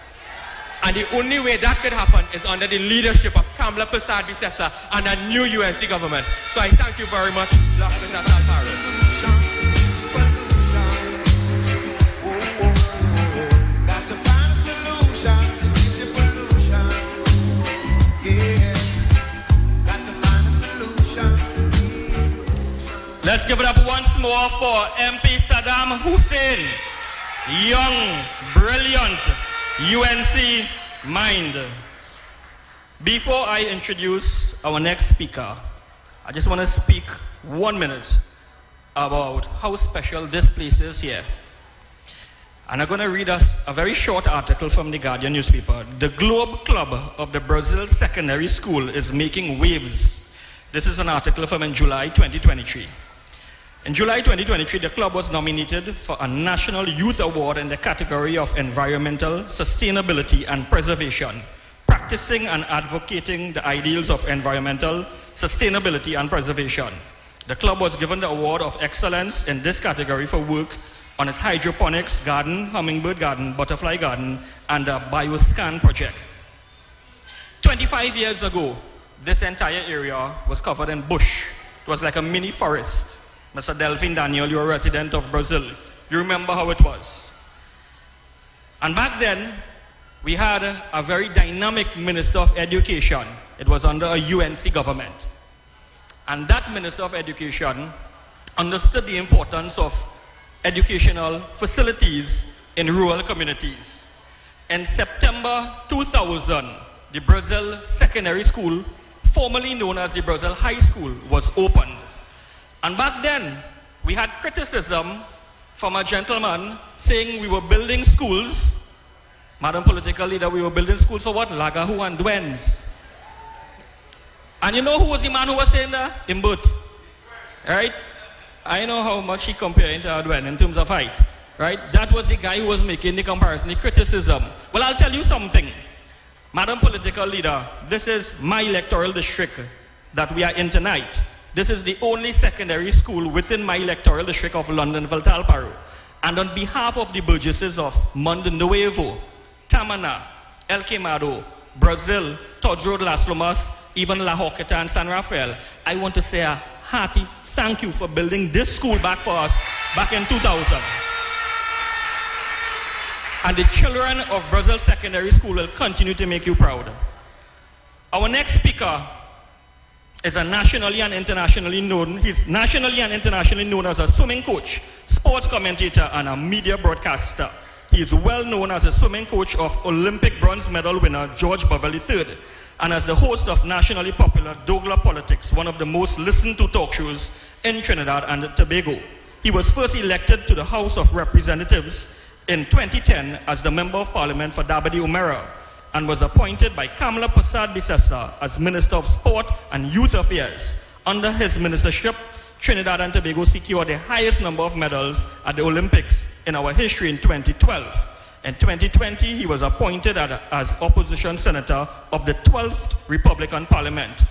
And the only way that could happen is under the leadership of Kamala Persad-Bissessar and a new UNC government. So I thank you very much. Let's give it up once more for MP Saddam Hussein, young, brilliant UNC mind. Before I introduce our next speaker, I just want to speak 1 minute about how special this place is here. And I'm going to read us a very short article from the Guardian newspaper. The Globe Club of the Brazil Secondary School is making waves. This is an article from in July 2023. In July 2023, the club was nominated for a National Youth Award in the category of Environmental Sustainability and Preservation, practicing and advocating the ideals of environmental sustainability and preservation. The club was given the Award of Excellence in this category for work on its hydroponics garden, hummingbird garden, butterfly garden, and a bioscan project. 25 years ago, this entire area was covered in bush. It was like a mini forest. Mr. Delphine Daniel, you're a resident of Brazil. You remember how it was. And back then, we had a very dynamic Minister of Education. It was under a UNC government. And that Minister of Education understood the importance of educational facilities in rural communities. In September 2000, the Brazil Secondary School, formerly known as the Brazil High School, was opened. And back then, we had criticism from a gentleman saying we were building schools. Madam Political Leader, we were building schools for what? Lagahu and Duens. And you know who was the man who was saying that? Imbut. Right? I know how much he compared to Adwen in terms of height. Right? That was the guy who was making the comparison, the criticism. Well, I'll tell you something. Madam Political Leader, this is my electoral district that we are in tonight. This is the only secondary school within my electoral district of Londonville, Talparo. And on behalf of the burgesses of Mundo Nuevo, Tamana, El Quemado, Brazil, Todd Road, Las Lomas, even La Joqueta and San Rafael, I want to say a hearty thank you for building this school back for us back in 2000. And the children of Brazil Secondary School will continue to make you proud. Our next speaker is a nationally and internationally known, he's nationally and internationally known as a swimming coach, sports commentator, and a media broadcaster. He is well known as a swimming coach of Olympic bronze medal winner George Beverly III, and as the host of nationally popular Douglas Politics, one of the most listened to talk shows in Trinidad and Tobago. He was first elected to the House of Representatives in 2010 as the Member of Parliament for Dabadi Umera, and was appointed by Kamala Prasad-Bisesa as Minister of Sport and Youth Affairs. Under his ministership, Trinidad and Tobago secured the highest number of medals at the Olympics in our history in 2012. In 2020, he was appointed as opposition senator of the 12th Republican Parliament.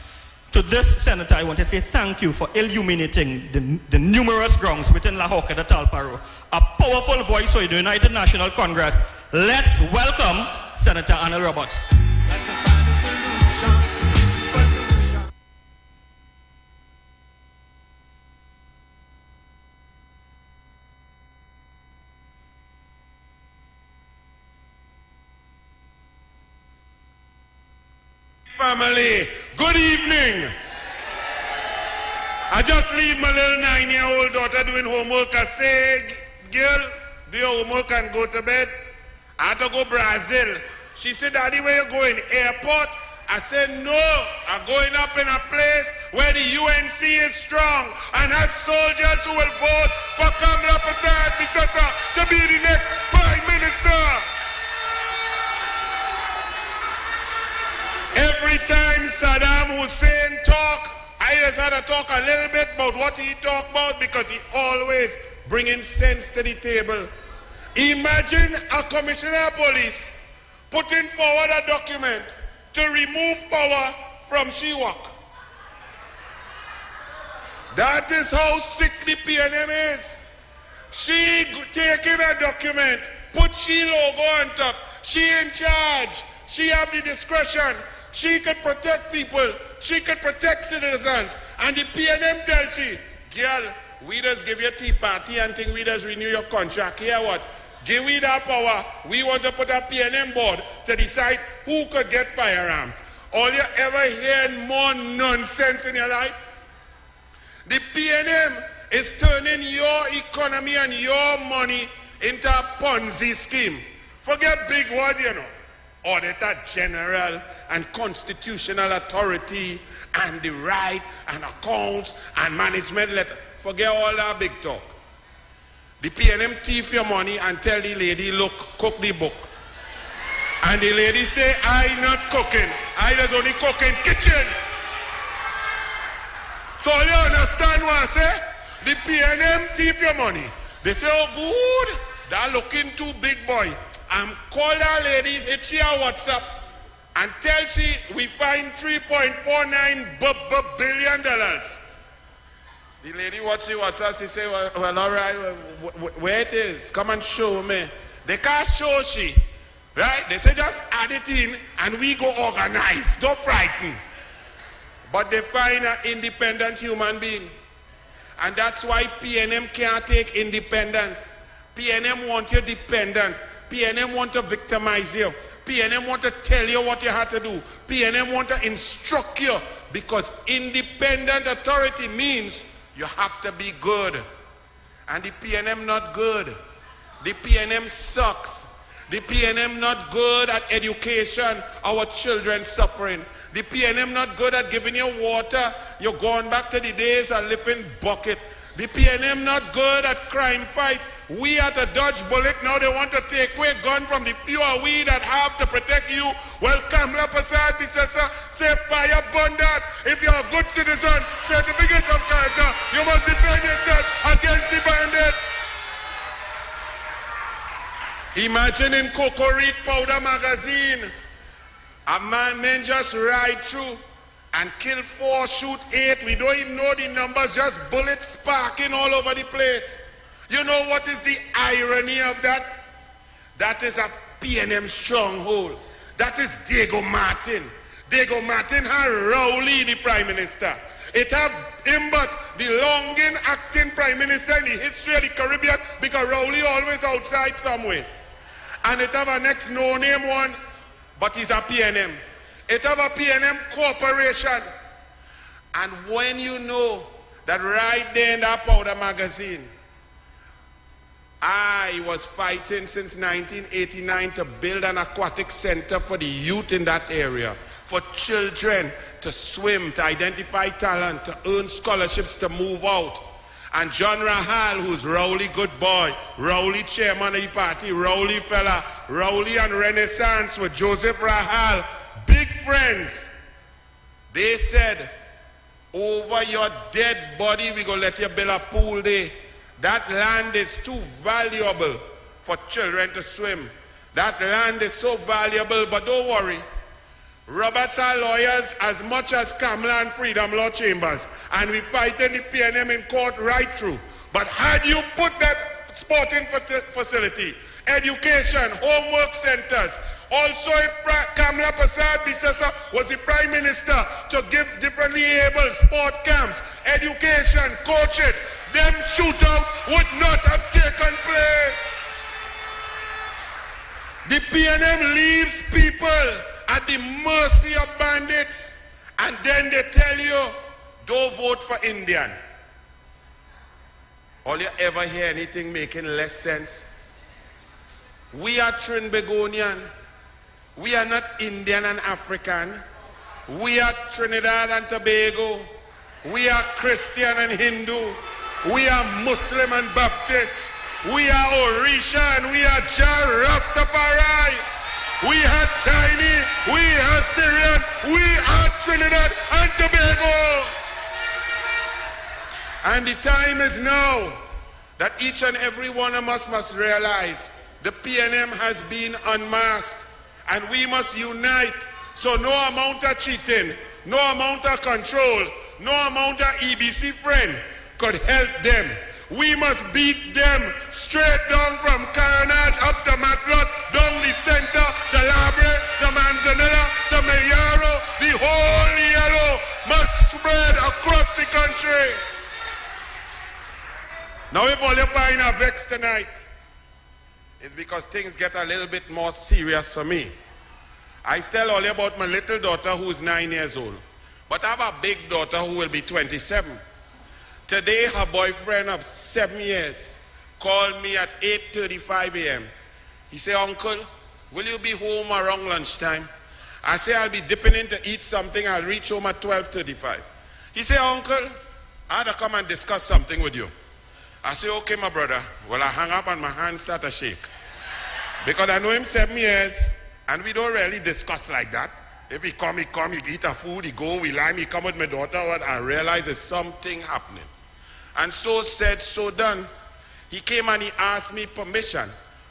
To this senator, I want to say thank you for illuminating the numerous grounds within La Joqueta Talparo, a powerful voice for the United National Congress. Let's welcome Senator Anil Roberts. Family, good evening. I just leave my little 9-year-old daughter doing homework. I say, girl, do your homework and go to bed. I had to go Brazil. She said, Daddy, where you going? Airport? I said, no, I'm going up in a place where the UNC is strong and has soldiers who will vote for Kamala Prasad-Bisesa to be the next Prime Minister. Every time Saddam Hussein talk, I just had to talk a little bit about what he talked about because he always bringing sense to the table. Imagine a commissioner of police putting forward a document to remove power from Shiwak. That is how sick the PNM is. She taking a document, put she logo on top. She in charge. She have the discretion. She could protect people. She could protect citizens. And the PNM tells she, girl, we just give you tea party and think we just renew your contract. Here what? Give we that power. We want to put a PNM board to decide who could get firearms. All you ever hear more nonsense in your life? The PNM is turning your economy and your money into a Ponzi scheme. Forget big word, you know. Auditor General and constitutional authority and the right and accounts and management letter. Forget all that big talk. The PNM thief your money and tell the lady, look, cook the book. And the lady say, I not cooking. I just only cooking kitchen. So you understand what I say? The PNM thief your money. They say, oh good, that looking too big boy. Call that lady, hit she on WhatsApp and tell she we find $3.49 billion. The lady watched the WhatsApp, she said, well all right, where it is, come and show me. They can't show she, right? They say just add it in and we go organize, don't frighten. But they find an independent human being. And that's why PNM can't take independence. PNM want you dependent. PNM want to victimize you. PNM want to tell you what you have to do. PNM want to instruct you, because independent authority means you have to be good. And the PNM not good. The PNM sucks. The PNM not good at education. Our children suffering. The PNM not good at giving you water. You're going back to the days of lifting bucket. The PNM not good at crime fight. We had to dodge bullet. Now they want to take away gun from the few we that have to protect you. Well, Kamla Prasad, say fire burn that. If you're a good citizen, certificate of character, you must defend yourself against the bandits. Imagine in Cocoa Reed Powder Magazine, a man just ride through and kill 4, shoot 8. We don't even know the numbers, just bullets sparking all over the place. You know what is the irony of that? That is a PNM stronghold. That is Diego Martin. Diego Martin had Rowley, the Prime Minister. It have him but the longest acting Prime Minister in the history of the Caribbean, because Rowley always outside somewhere. And it have a next no-name one, but he's a PNM. It have a PNM corporation. And when you know that right there in that Powder Magazine, I was fighting since 1989 to build an aquatic center for the youth in that area, for children to swim, to identify talent, to earn scholarships, to move out. And John Rahal, who's Rowley good boy, Rowley chairman of the party, Rowley fella, Rowley and Renaissance with Joseph Rahal, big friends. They said, over your dead body, we gonna let you build a pool there. That land is too valuable for children to swim. That land is so valuable, but don't worry. Roberts are lawyers as much as Kamla and Freedom Law Chambers. And we fighting the PNM in court right through. But had you put that sporting facility, education, homework centers, also if Kamla Prasad Bissessa was the Prime Minister to give differently able sport camps, education, coaches, them shootout would not have taken place. The PNM leaves people at the mercy of bandits, and then they tell you, don't vote for Indian. All you ever hear anything making less sense? We are Trinbagonian. We are not Indian and African. We are Trinidad and Tobago. We are Christian and Hindu. We are Muslim and Baptist. We are Orisha and we are Jah Rastafari. We are Chinese. We are Syrian. We are Trinidad and Tobago. And the time is now that each and every one of us must realize the PNM has been unmasked and we must unite. So no amount of cheating, no amount of control, no amount of EBC friend could help them. We must beat them straight down from Carnage up to Matlot, down the center, to Labre, to Manzanilla, to Mayaro. The whole yellow must spread across the country. Now if all you find a vex tonight, it's because things get a little bit more serious for me. I tell all you about my little daughter who's 9 years old. But I have a big daughter who will be 27. Today, her boyfriend of 7 years called me at 8:35 a.m. He said, Uncle, will you be home around lunchtime? I say, I'll be dipping in to eat something. I'll reach home at 12:35. He said, Uncle, I had to come and discuss something with you. I say, okay, my brother. Well, I hang up and my hands start to shake. Because I know him 7 years, and we don't really discuss like that. If he come, he eat a food, he go, we line, he come with my daughter, and I realize there's something happening. And so said, so done. He came and he asked me permission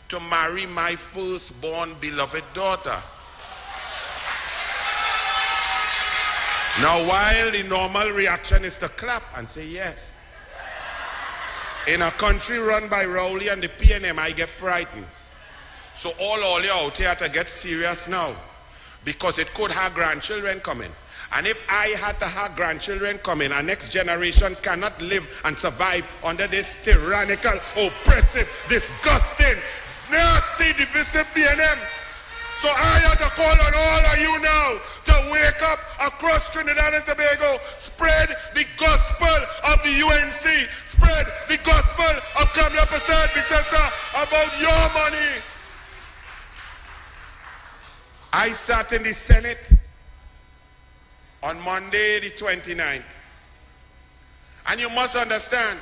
to marry my firstborn beloved daughter. Now, while the normal reaction is to clap and say yes, In a country run by Rowley and the PNM, I get frightened. So all you out here to get serious now, because it could have grandchildren coming. And if I had to have grandchildren coming, our next generation cannot live and survive under this tyrannical, oppressive, disgusting, nasty, divisive PNM. So I have to call on all of you now to wake up across Trinidad and Tobago, spread the gospel of the UNC, spread the gospel of Kamla Prasad Bisesa about your money. I sat in the Senate on Monday the 29th. And you must understand,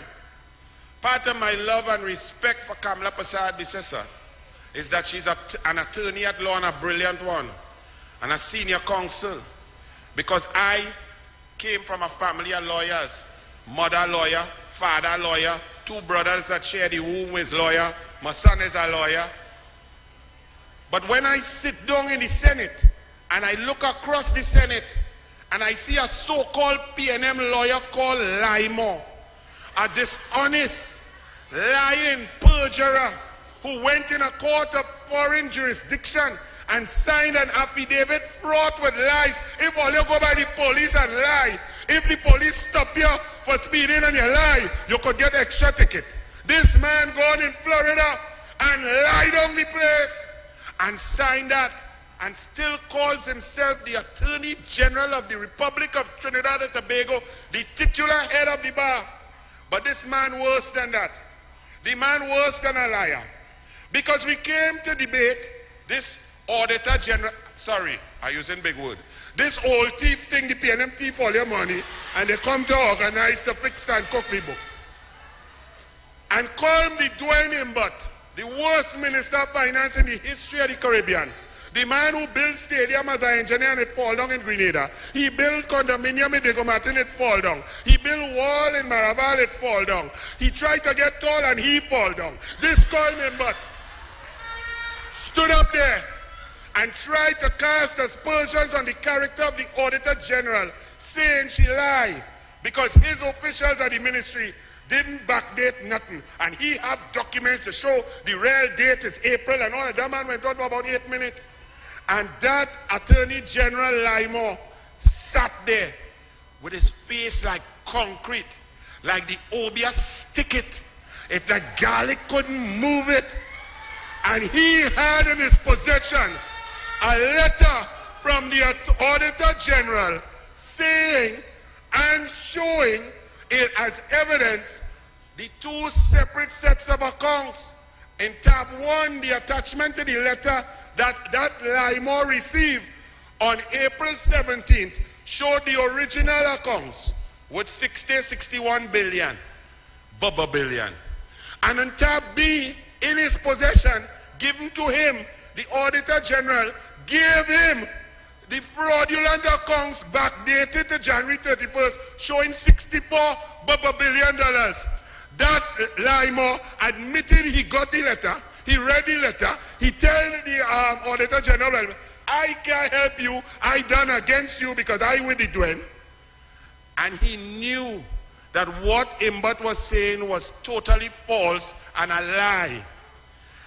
part of my love and respect for Kamla Prasad Bisesa is that she's an attorney at law and a brilliant one, and a senior counsel. Because I came from a family of lawyers, mother lawyer, father lawyer, two brothers that share the womb with lawyer, my son is a lawyer. But when I sit down in the Senate, and I look across the Senate, and I see a so-called PNM lawyer called Limo, a dishonest, lying perjurer who went in a court of foreign jurisdiction and signed an affidavit fraught with lies. If all you go by the police and lie, if the police stop you for speeding and you lie, you could get extra ticket. This man gone in Florida and lied on the place and signed that, and still calls himself the Attorney General of the Republic of Trinidad and Tobago, the titular head of the bar. But this man worse than that. The man worse than a liar. Because we came to debate this Auditor General, sorry, I'm using big word. This old thief thing, the PNM thief all your money, and they come to organize the fixed and cookery books. And call him the Dwayne Imbot, the worst Minister of Finance in the history of the Caribbean. The man who built stadium as an engineer and it fall down in Grenada. He built condominium in Diego Martin, it fall down. He built wall in Maraval, it fall down. He tried to get tall and he fall down. This called me but stood up there and tried to cast aspersions on the character of the Auditor General, saying she lied because his officials at the ministry didn't backdate nothing. And he have documents to show the real date is April and all of that. Man went on for about 8 minutes. And that Attorney General Limo sat there with his face like concrete, like the obia stick it. It like garlic couldn't move it. And he had in his possession a letter from the Auditor General saying and showing it as evidence the two separate sets of accounts. In tab 1, the attachment to the letter that Limo received on April 17th showed the original accounts with 61 billion, Bubba billion. And in tab B, in his possession, given to him, the Auditor General gave him the fraudulent accounts backdated to January 31st, showing 64 billion dollars. That Limo admitted he got the letter, he read the letter, he told the Auditor General, I can't help you, I done against you because I with the Dwayne. And he knew that what Imbot was saying was totally false and a lie.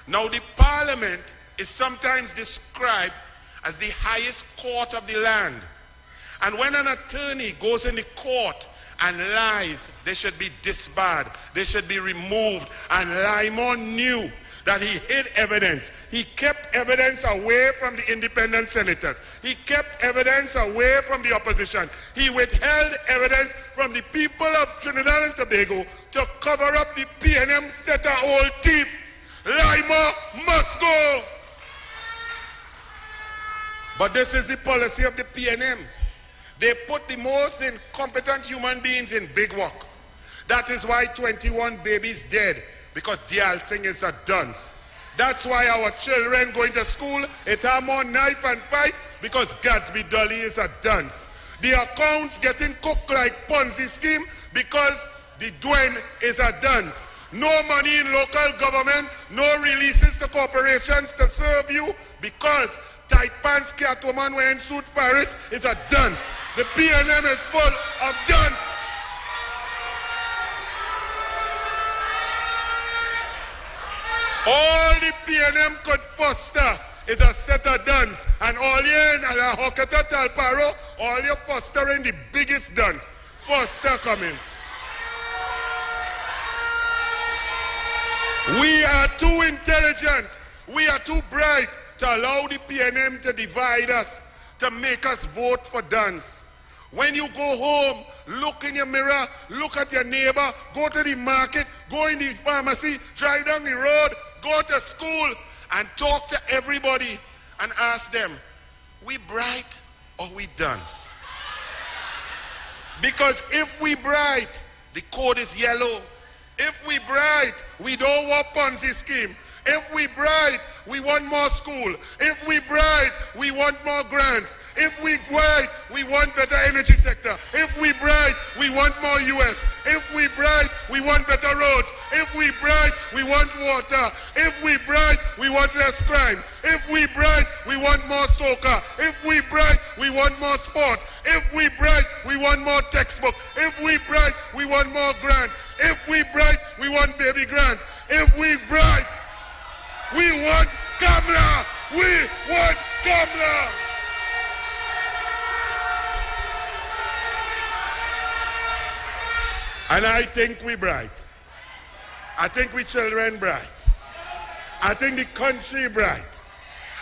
Now the Parliament is sometimes described as the highest court of the land. And when an attorney goes in the court and lies, they should be disbarred, they should be removed. And Limo knew that he hid evidence. He kept evidence away from the independent senators. He kept evidence away from the opposition. He withheld evidence from the people of Trinidad and Tobago to cover up the PNM set of old thief. Limo must go. But this is the policy of the PNM. They put the most incompetent human beings in big work. That is why 21 babies dead, because Dial Singh is a dunce. That's why our children going to school, it have more knife and fight, because Gatsby Dolly is a dunce. The accounts getting cooked like Ponzi scheme, because the Dwayne is a dunce. No money in local government, no releases to corporations to serve you, because tight pants Catwoman wearing suit Paris is a dunce. The PNM is full of dunce. All the PNM could foster is a set of dance. And all you in La Hoqueta Talparo, all you fostering the biggest dance. Foster Cummins. We are too intelligent. We are too bright to allow the PNM to divide us, to make us vote for dance. When you go home, look in your mirror, look at your neighbor, go to the market, go in the pharmacy, drive down the road, go to school, and talk to everybody and ask them, we bright or we dance? Because if we bright, the code is yellow. If we bright, we don't want Ponzi scheme. If we bright, we want more school. If we bright, we want more grants. If we bright, we want better energy sector. If we bright, we want more US. If we bright, we want better roads. If we bright, we want water. If we bright, we want less crime. If we bright, we want more soccer. If we bright, we want more sport. If we bright, we want more textbook. If we bright, we want more grant. If we bright, we want baby grant. If we bright, we want Kamala! We want Kamala! And I think we bright. I think we children bright. I think the country bright.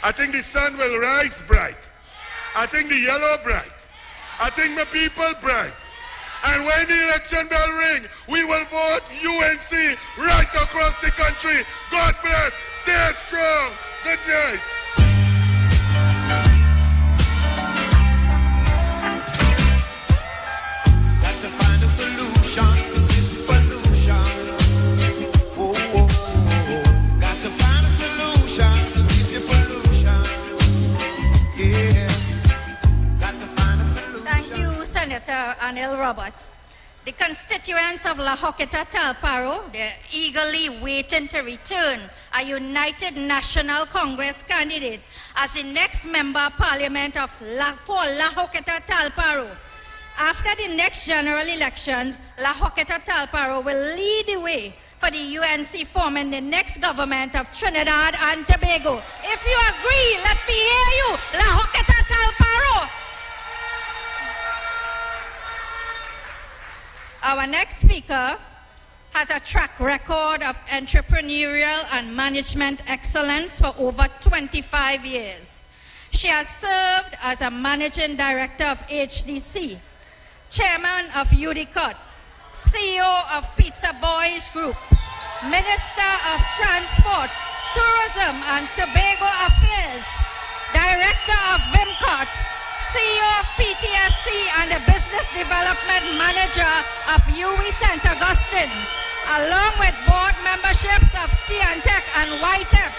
I think the sun will rise bright. I think the yellow bright. I think the people bright. And when the election bell ring, we will vote UNC right across the country. God bless. Stay strong. Good night. Got to find a solution to this pollution. Oh, oh, oh. Got to find a solution to this pollution. Yeah. Got to find a solution. Thank you, Senator Anil Roberts. The constituents of La Hoqueta Talparo, they're eagerly waiting to return a United National Congress candidate as the next member of parliament for La Hoqueta Talparo. After the next general elections, La Hoqueta Talparo will lead the way for the UNC forming the next government of Trinidad and Tobago. If you agree, let me hear you. La Hoqueta Talparo. Our next speaker has a track record of entrepreneurial and management excellence for over 25 years. She has served as a managing director of HDC, chairman of UDCOT, CEO of Pizza Boys Group, Minister of Transport, Tourism and Tobago Affairs, Director of VIMCOT, CEO of PTSC and the Business Development Manager of UE St. Augustine, along with board memberships of TNTech and YTEP.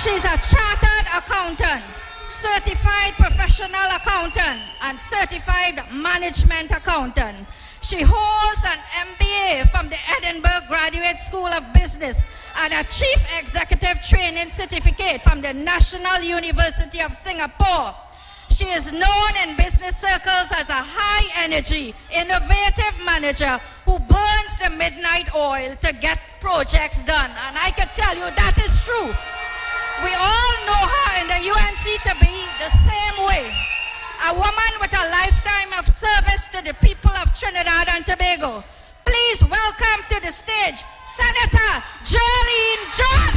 She's a chartered accountant, certified professional accountant, and certified management accountant. She holds an MBA from the Edinburgh Graduate School of Business and a Chief Executive Training Certificate from the National University of Singapore. She is known in business circles as a high-energy, innovative manager who burns the midnight oil to get projects done. And I can tell you that is true. We all know her in the UNC to be the same way. A woman with a lifetime of service to the people of Trinidad and Tobago. Please welcome to the stage, Senator Jolene John.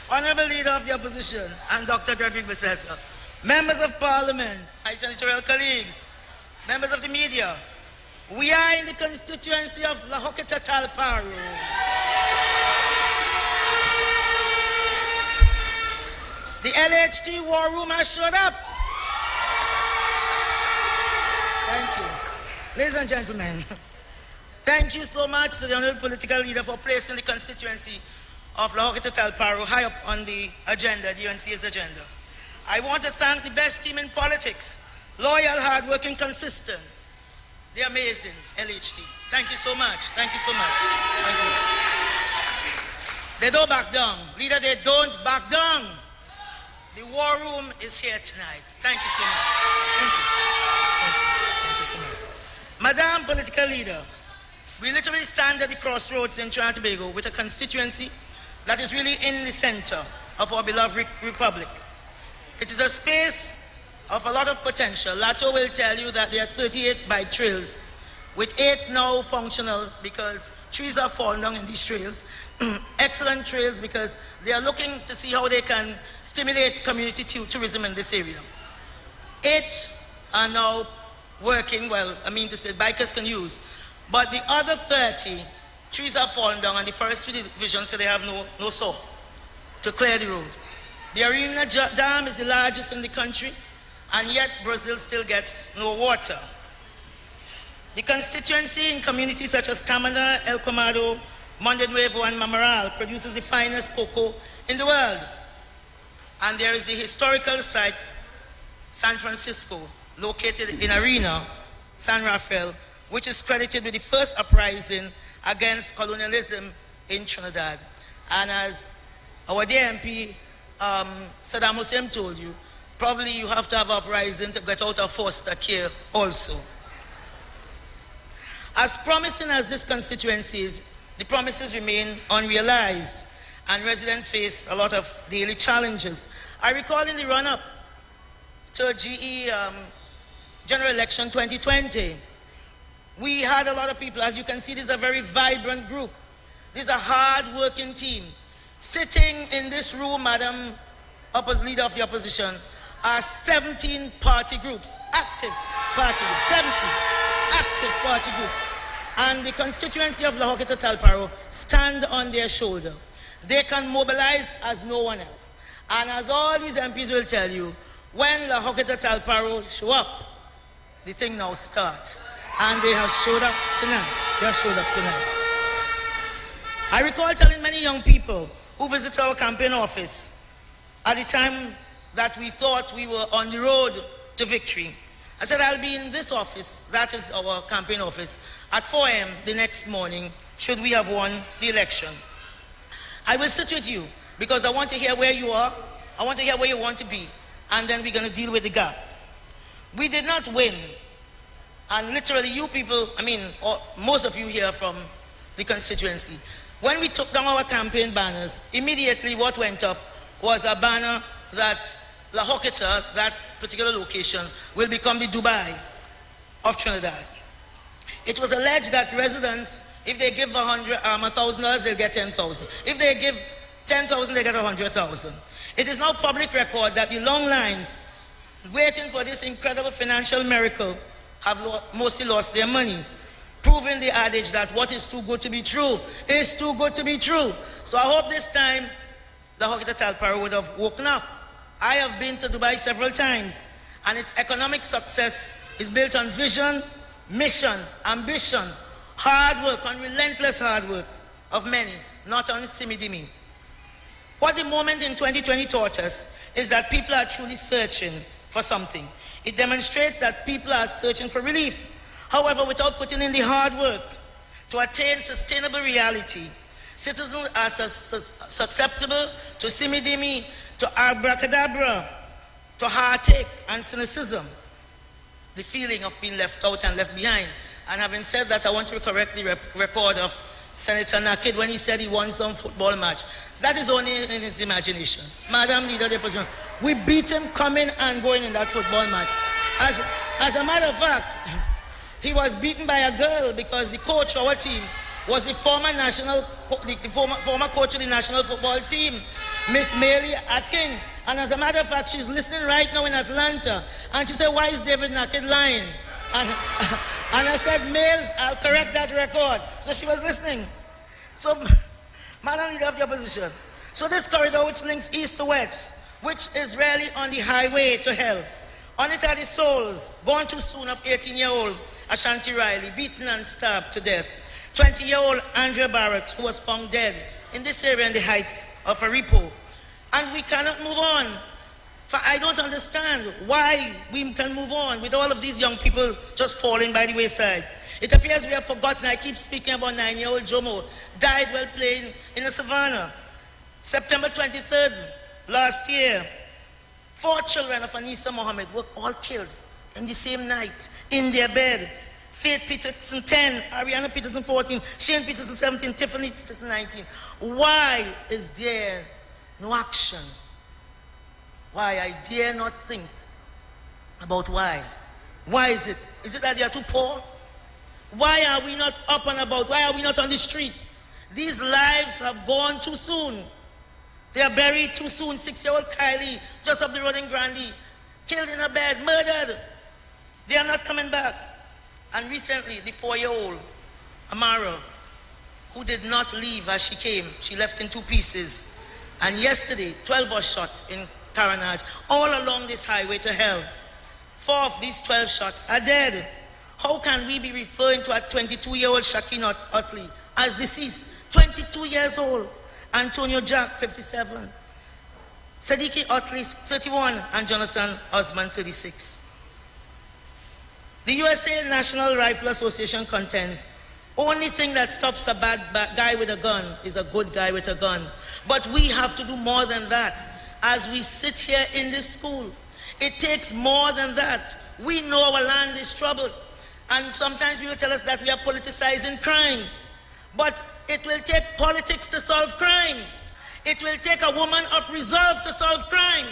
Honorable Leader of the Opposition and Dr. Gregory Besessa, members of parliament, my senatorial colleagues, members of the media, we are in the constituency of La Hoqueta Talparo. The LHT war room has showed up. Thank you. Ladies and gentlemen, thank you so much to the honorable political leader for placing the constituency of La Hoqueta Talparo high up on the agenda, the UNC's agenda. I want to thank the best team in politics, loyal, hardworking, consistent. They're amazing, LHT. Thank you so much. Thank you so much. Thank you. They don't back down. Leader, they don't back down. The war room is here tonight. Thank you so much. Thank you. Thank you so much. Madam Political Leader, we literally stand at the crossroads in Trinidad and Tobago with a constituency that is really in the center of our beloved republic. It is a space of a lot of potential. Lato will tell you that there are 38 bike trails, with 8 now functional because trees are falling down in these trails. Excellent trails because they are looking to see how they can stimulate community tourism in this area. 8 are now working well, I mean to say bikers can use, but the other 30, trees are falling down and the forestry division said they have no saw to clear the road. The Arena Dam is the largest in the country, and yet Brazil still gets no water. The constituency in communities such as Tamana, El Comado, Monte Nuevo, and Mamaral produces the finest cocoa in the world. And there is the historical site, San Francisco, located in Arena, San Rafael, which is credited with the first uprising against colonialism in Trinidad. And as our dear MP, Saddam Hussein told you, probably you have to have an uprising to get out of foster care also. As promising as this constituency is, the promises remain unrealized and residents face a lot of daily challenges. I recall in the run-up to GE General Election 2020, we had a lot of people. As you can see, this is a very vibrant group. This is a hard-working team. Sitting in this room, Madam Leader of the Opposition, are 17 party groups, active party groups, 17 active party groups. And the constituency of La Hoqueta Talparo stand on their shoulder. They can mobilize as no one else. And as all these MPs will tell you, when La Hoqueta Talparo show up, the thing now starts. And they have showed up tonight. They have showed up tonight. I recall telling many young people who visited our campaign office at the time that we thought we were on the road to victory. I said, I'll be in this office, that is our campaign office, at 4 a.m. the next morning, should we have won the election. I will sit with you, because I want to hear where you are, I want to hear where you want to be, and then we're going to deal with the gap. We did not win, and literally you people, or most of you here from the constituency, when we took down our campaign banners, immediately what went up was a banner that La Hoqueta, that particular location, will become the Dubai of Trinidad. It was alleged that residents, if they give $1,000, they'll get 10,000. If they give 10,000, they get 100,000. It is now public record that the long lines waiting for this incredible financial miracle have mostly lost their money, proving the adage that what is too good to be true is too good to be true. So I hope this time La Hoqueta Talparo would have woken up. I have been to Dubai several times, and its economic success is built on vision, mission, ambition, hard work, unrelentless hard work of many, not on simidimi. What the moment in 2020 taught us is that people are truly searching for something. It demonstrates that people are searching for relief. However, without putting in the hard work to attain sustainable reality, citizens are susceptible to simidimi, to abracadabra, to heartache and cynicism, the feeling of being left out and left behind. And having said that, I want to correct the record of Senator Nakid when he said he won some football match. That is only in his imagination. Madam Leader of the Opposition, we beat him coming and going in that football match. As a matter of fact, he was beaten by a girl because the coach of our team was the former coach of the national football team, Miss Maylie Atkin, And as a matter of fact, she's listening right now in Atlanta. And she said, why is David Naked lying? And I said, males, I'll correct that record. So she was listening. So, Madam Leader of the Opposition. So this corridor which links east to west, which is really on the highway to hell. On it are the souls, born too soon, of 18-year-old Ashanti Riley, beaten and stabbed to death. 20-year-old Andrea Barrett, who was found dead in this area in the heights of a repo. And we cannot move on. For I don't understand why we can move on with all of these young people just falling by the wayside. It appears we have forgotten. I keep speaking about 9-year-old Jomo, died while playing in the savannah. September 23rd, last year, 4 children of Anissa Mohammed were all killed in the same night, in their bed. Faith Peterson, 10, Ariana Peterson, 14, Shane Peterson, 17, Tiffany Peterson, 19. Why is there no action? Why? I dare not think about why. Why is it? Is it that they are too poor? Why are we not up and about? Why are we not on the street? These lives have gone too soon. They are buried too soon. 6-year-old Kylie, just up the road in Grandy, killed in her bed, murdered. They are not coming back. And recently, the 4-year-old Amara, who did not leave as she came, she left in 2 pieces. And yesterday, 12 was shot in Caranage, all along this highway to hell. 4 of these 12 shot are dead. How can we be referring to a 22-year-old Shakin Utley as deceased? 22 years old. Antonio Jack, 57. Sadiki Utley, 31. And Jonathan Osman, 36. The USA National Rifle Association contends, only thing that stops a bad guy with a gun is a good guy with a gun. But we have to do more than that. As we sit here in this school, it takes more than that. We know our land is troubled. And sometimes people tell us that we are politicizing crime. But it will take politics to solve crime. It will take a woman of resolve to solve crime.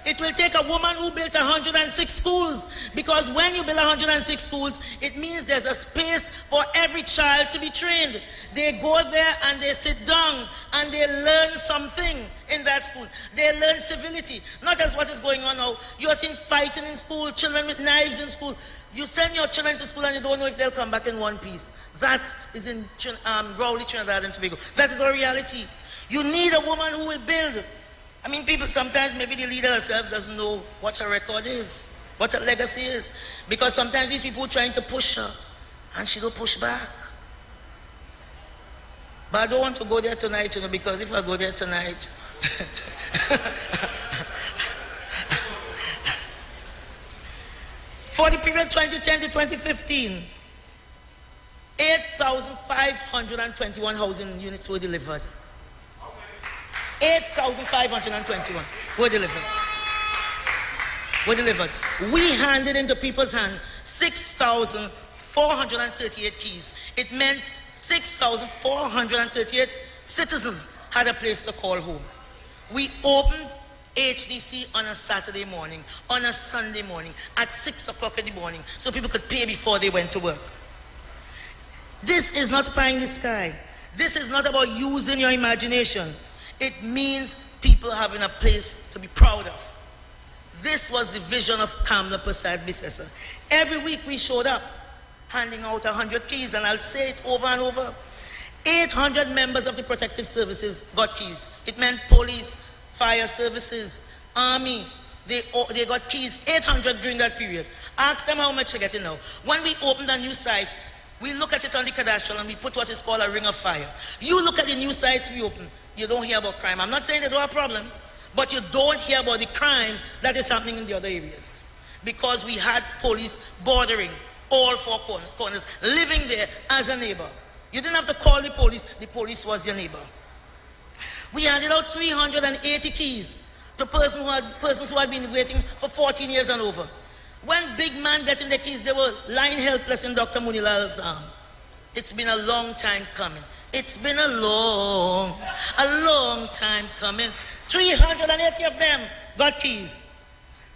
It will take a woman who built 106 schools, because when you build 106 schools, it means there's a space for every child to be trained. They go there and they sit down and they learn something in that school. They learn civility, not as what is going on now. You are seeing fighting in school, children with knives in school. You send your children to school and you don't know if they'll come back in one piece. That is in Rowley, Trinidad and Tobago. That is our reality. You need a woman who will build. I mean, people sometimes, maybe the leader herself doesn't know what her record is, what her legacy is. Because sometimes these people are trying to push her, and she don't push back. But I don't want to go there tonight, you know, because if I go there tonight... For the period 2010 to 2015, 8,521 housing units were delivered. 8,521 were delivered. We handed into people's hands 6,438 keys. It meant 6,438 citizens had a place to call home. We opened HDC on a Saturday morning, on a Sunday morning, at 6 o'clock in the morning, so people could pay before they went to work. This is not pie in the sky. This is not about using your imagination. It means people having a place to be proud of. This was the vision of Kamla Prasad Bisesa. Every week we showed up, handing out 100 keys, and I'll say it over and over. 800 members of the protective services got keys. It meant police, fire services, army. They got keys, 800 during that period. Ask them how much they're getting now. When we opened a new site, we look at it on the cadastral and we put what is called a ring of fire. You look at the new sites we open, you don't hear about crime. I'm not saying they don't have problems, but you don't hear about the crime that is happening in the other areas. Because we had police bordering all 4 corners, living there as a neighbor. You didn't have to call the police was your neighbor. We handed out 380 keys to persons who had been waiting for 14 years and over. When big man got in the keys, they were lying helpless in Dr. Munilal's arm. It's been a long time coming. It's been a long time coming. 380 of them got keys.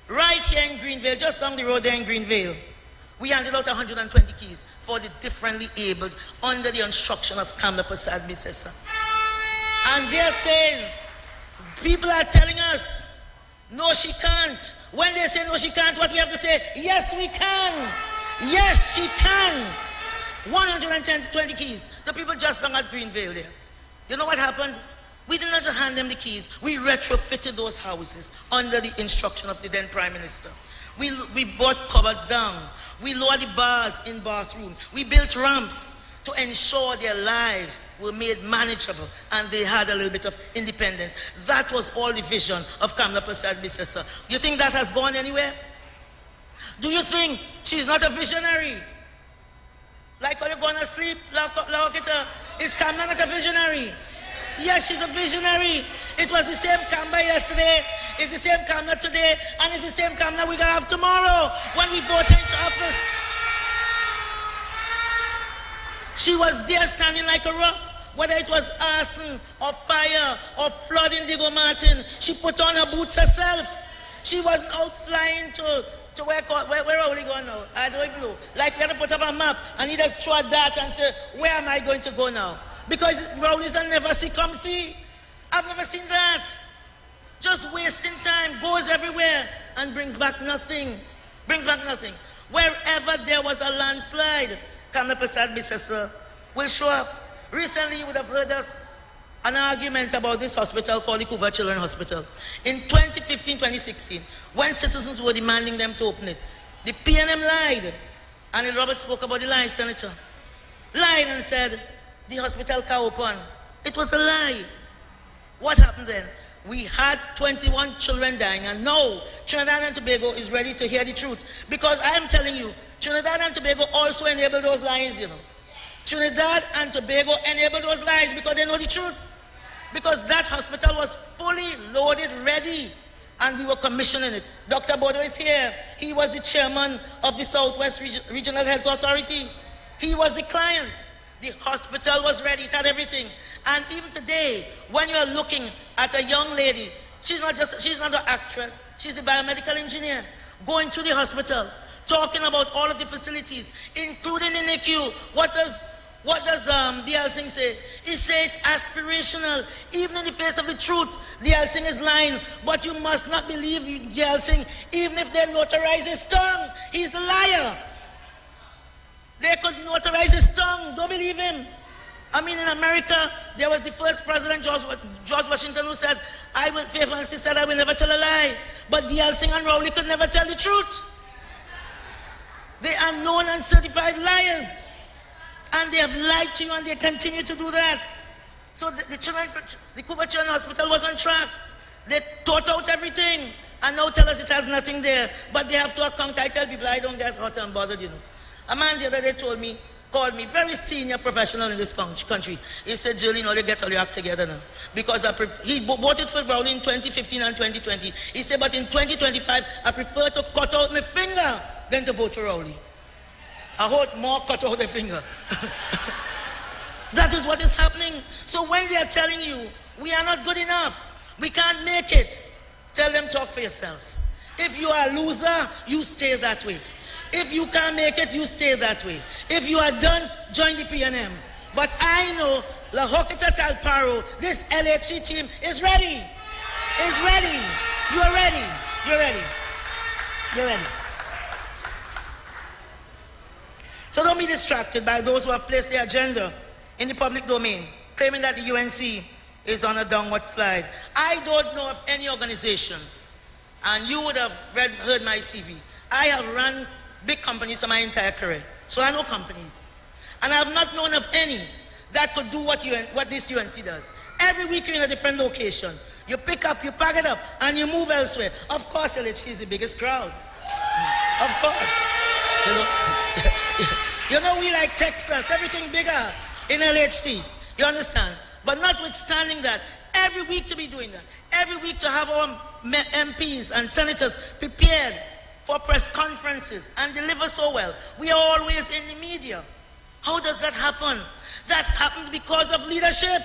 Right here in Greenvale, just down the road there in Greenvale, we handed out 120 keys for the differently abled under the instruction of Kamla Prasad Bisesa. And they're saying, people are telling us No, she can't. When they say no, she can't, what we have to say? Yes, we can. Yes, she can. 120 keys. The people just don't at Greenvale there. You know what happened? We did not just hand them the keys. We retrofitted those houses under the instruction of the then Prime Minister. We brought cupboards down. We lowered the bars in bathrooms. We built ramps to ensure their lives were made manageable and they had a little bit of independence. That was all the vision of Kamla Prasad Bissessa. You think that has gone anywhere? Do you think she's not a visionary? Like when you're going to sleep, is Kamla not a visionary? Yes, she's a visionary. It was the same Kamla yesterday, it's the same Kamla today, and it's the same Kamla we're going to have tomorrow when we vote into office. She was there standing like a rock. Whether it was arson or fire or flood in Diego Martin, she put on her boots herself. She wasn't out flying to where are we going now? I don't even know. Like we had to put up a map and he just throw that and say, where am I going to go now? Because Rowley's a never see, come see. I've never seen that. Just wasting time, goes everywhere and brings back nothing. Brings back nothing. Wherever there was a landslide, Kamla Prasad Bissessa will show up. Recently, you would have heard us an argument about this hospital called the IWER Children's Hospital. In 2015-2016, when citizens were demanding them to open it, the PNM lied. And Robert spoke about the lie, Senator. Lied and said, the hospital can open. It was a lie. What happened then? We had 21 children dying, and now Trinidad and Tobago is ready to hear the truth. Because I am telling you, Trinidad and Tobago also enabled those lies, you know. Trinidad and Tobago enabled those lies because they know the truth. Because that hospital was fully loaded, ready, and we were commissioning it. Dr. Bodo is here. He was the chairman of the Southwest Regional Health Authority. He was the client. The hospital was ready, it had everything. And even today, when you're looking at a young lady, she's not an actress, she's a biomedical engineer, going to the hospital, talking about all of the facilities, including the NICU. What does D.L. Singh say? He says it's aspirational. Even in the face of the truth, D.L. Singh is lying. But you must not believe D.L. Singh, even if they notarize his tongue. He's a liar. They could notarize his tongue. Don't believe him. I mean, in America, there was the first president, George Washington, who said, I will never tell a lie. But D.L. Singh and Rowley could never tell the truth. They are known and certified liars. And they have lied to you and they continue to do that. So the IWER Children's Hospital was on track. They thought out everything and now tell us it has nothing there. But they have to account. I tell people I don't get hot and bothered, you know. A man the other day called me, very senior professional in this country. He said, Jill, you know, they get all your act together now. Because he voted for Rowley in 2015 and 2020. He said, but in 2025, I prefer to cut out my finger than to vote for Rowley. I hope more cut out the finger. That is what is happening. So when they are telling you, we are not good enough, we can't make it, tell them talk for yourself. If you are a loser, you stay that way. If you can't make it, you stay that way. If you are done, join the PNM. But I know La Hokita Talparo, this LHC team is ready. Is ready. You are ready. You're ready. You're ready. So don't be distracted by those who have placed their agenda in the public domain, claiming that the UNC is on a downward slide. I don't know of any organization, and you would have heard my CV. I have run big companies for my entire career, so I know companies. And I have not known of any that could do what this UNC does. Every week you're in a different location. You pick up, you pack it up, and you move elsewhere. Of course, LHC is the biggest crowd. Of course. You know, we like Texas, everything bigger in LHT. You understand? But notwithstanding that, every week to be doing that, every week to have our MPs and senators prepared for press conferences and deliver so well. We are always in the media. How does that happen? That happens because of leadership.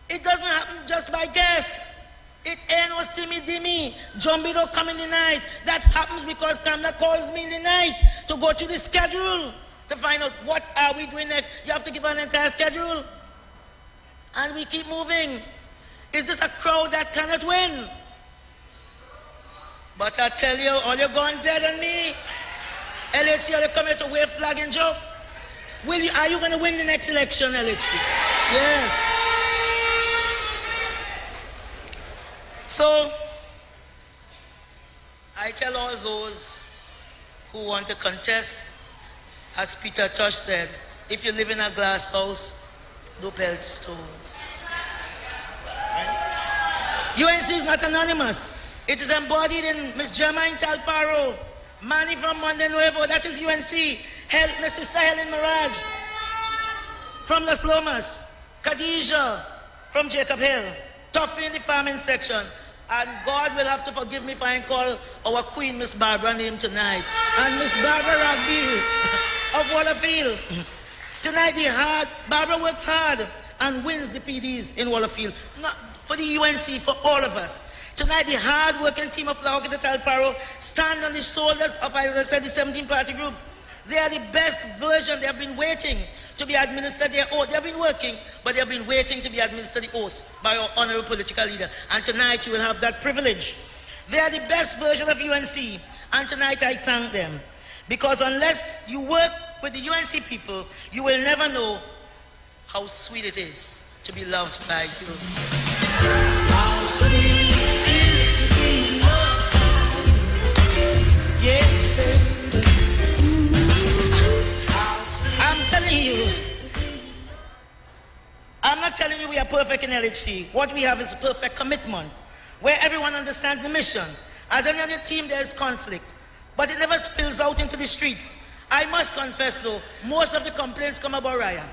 It doesn't happen just by guess. It ain't no simmy-dimmy, Jumbi don't come in the night. That happens because Kamla calls me in the night to go through the schedule to find out what are we doing next. You have to give an entire schedule. And we keep moving. Is this a crowd that cannot win? But I tell you, all you're going dead on me. LHC, are you coming to wave flag and joke? Are you going to win the next election, LHC? Yes. So, I tell all those who want to contest, as Peter Tosh said, if you live in a glass house, don't pelt stones. Right? UNC is not anonymous. It is embodied in Miss Germaine Talparo, Manny from Monte Nuevo, that is UNC. Mr. Sahel in Mirage from Las Lomas, Khadija from Jacob Hill, Tuffy in the farming section. And God will have to forgive me if I call our queen, Miss Barbara, name tonight. And Miss Barbara Ragbil of Wallafield. Tonight, Barbara works hard and wins the PDs in Wallafield. Not for the UNC, for all of us. Tonight, the hard-working team of Laokita Talparo stand on the shoulders of, as I said, the 17 party groups. They are the best version. They have been waiting to be administered their oath. They have been working, but they have been waiting to be administered the oath by our honorable political leader. And tonight you will have that privilege. They are the best version of UNC. And tonight I thank them. Because unless you work with the UNC people, you will never know how sweet it is to be loved by you. How sweet it is to be loved. Yes. I'm telling you, I'm not telling you we are perfect in LHC. What we have is a perfect commitment, where everyone understands the mission. As any other team, there is conflict, but it never spills out into the streets. I must confess though, most of the complaints come about Ryan.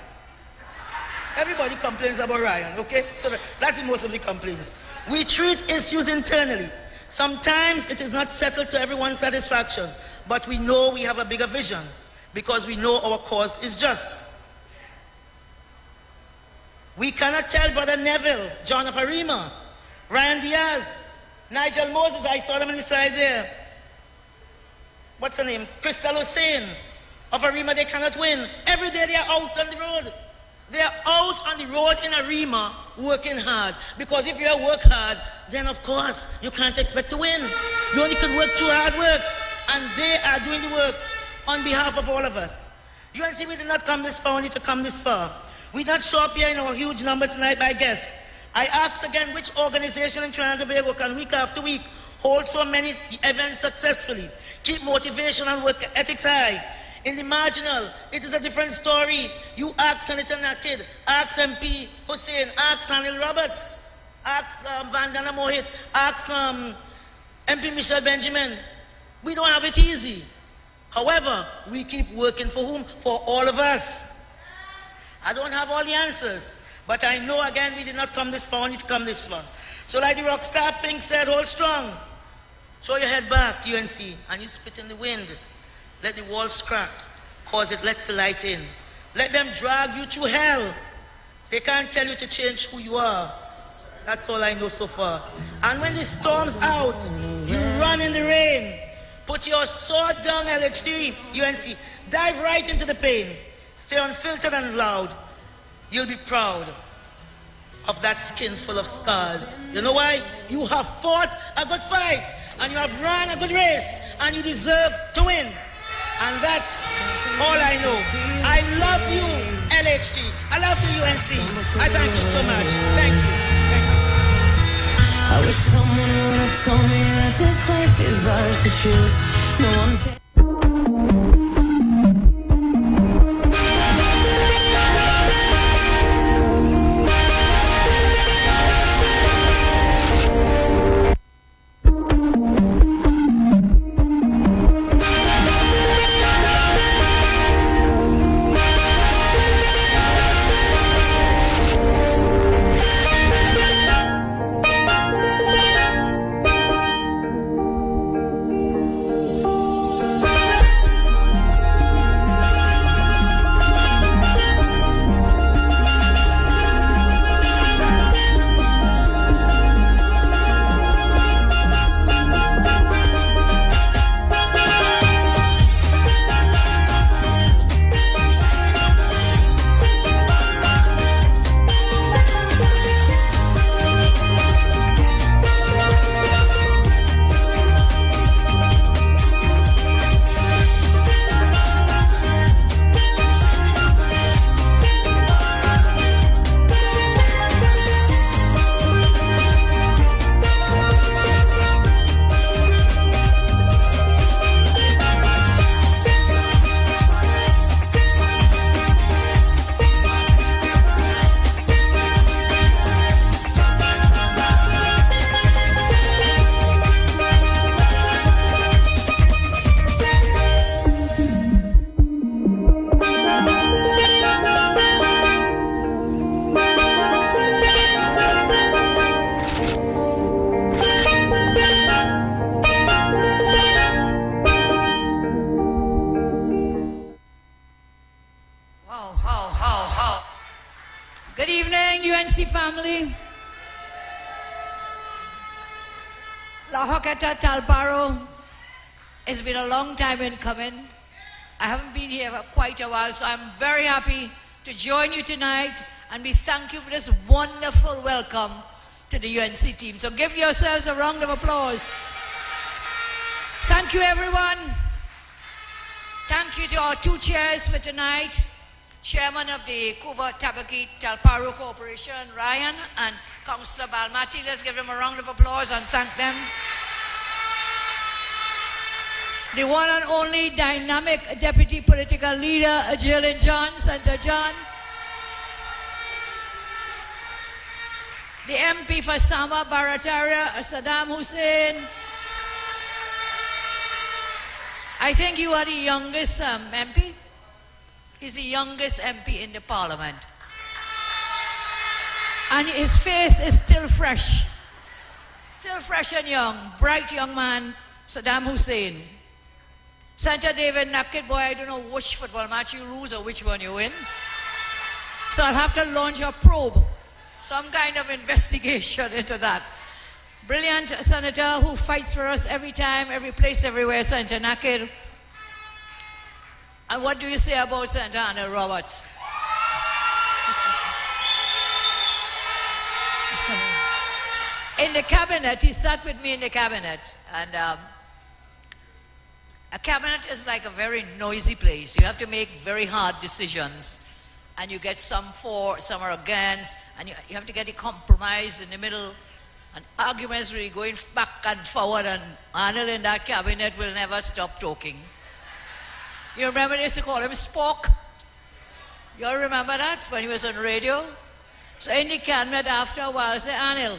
Everybody complains about Ryan, okay? So that's most of the complaints. We treat issues internally. Sometimes it is not settled to everyone's satisfaction, but we know we have a bigger vision, because we know our cause is just. We cannot tell Brother Neville, John of Arima, Ryan Diaz, Nigel Moses, I saw them on the side there. What's her name? Crystal Hussein of Arima, they cannot win. Every day they are out on the road. They are out on the road in Arima working hard. Because if you work hard, then of course you can't expect to win. You only can work through hard work. And they are doing the work on behalf of all of us. UNC, we did not come this far only to come this far. We did not show up here in our huge numbers tonight by guess. I ask again, which organization in Trinidad and Tobago can week after week hold so many events successfully, keep motivation and work ethics high? In the marginal, it is a different story. You ask Senator Nakid, ask MP Hussein, ask Anil Roberts, ask Vandana Mohit, ask MP Michelle Benjamin. We don't have it easy. However, we keep working for whom? For all of us. I don't have all the answers, but I know again we did not come this far, only to come this far. So like the rock star Pink said, hold strong. Throw your head back, UNC, and you spit in the wind. Let the walls crack, cause it lets the light in. Let them drag you through hell. They can't tell you to change who you are. That's all I know so far. And when the storm's out, you run in the rain. Put your sword down, LHT, UNC. Dive right into the pain. Stay unfiltered and loud. You'll be proud of that skin full of scars. You know why? You have fought a good fight, and you have run a good race, and you deserve to win. And that's all I know. I love you, LHT. I love the UNC. I thank you so much. Thank you. Thank you. I wish someone would have told me that this life is ours to choose. No one said. Good evening, UNC family. La Hoqueta Talbaro. It's been a long time in coming. I haven't been here for quite a while, so I'm very happy to join you tonight, and we thank you for this wonderful welcome to the UNC team. So give yourselves a round of applause. Thank you, everyone. Thank you to our two chairs for tonight, Chairman of the Kuva Tabaki Talparo Corporation, Ryan, and Councillor Balmati. Let's give them a round of applause and thank them. The one and only dynamic Deputy Political Leader, Jalen John, Senator John. The MP for Sama Barataria, Saddam Hussein. I think you are the youngest MP. He's the youngest MP in the parliament. And his face is still fresh. Still fresh and young. Bright young man, Saddam Hussein. Senator David Naked, boy, I don't know which football match you lose or which one you win. So I'll have to launch a probe. Some kind of investigation into that. Brilliant senator who fights for us every time, every place, everywhere, Senator Naked. And what do you say about Senator Anna Roberts? In the cabinet, he sat with me in the cabinet, and a cabinet is like a very noisy place. You have to make very hard decisions, and you get some for, some are against, and you have to get a compromise in the middle, and arguments really going back and forward, and Arnold in that cabinet will never stop talking. You remember they used to call him Spock? You all remember that when he was on radio? So in the cabinet after a while, I say, Arnold,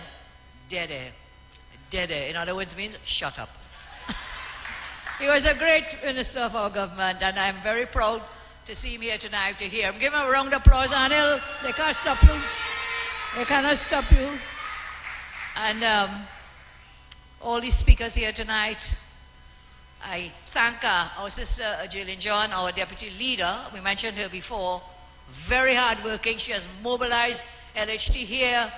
dede. Dede, in other words, means shut up. He was a great minister of our government, and I'm very proud to see him here tonight, to hear him. Give him a round of applause, Anil. They can't stop you. They cannot stop you. And all these speakers here tonight, I thank our sister Jillian John, our deputy leader. We mentioned her before. Very hardworking. She has mobilized LHT here.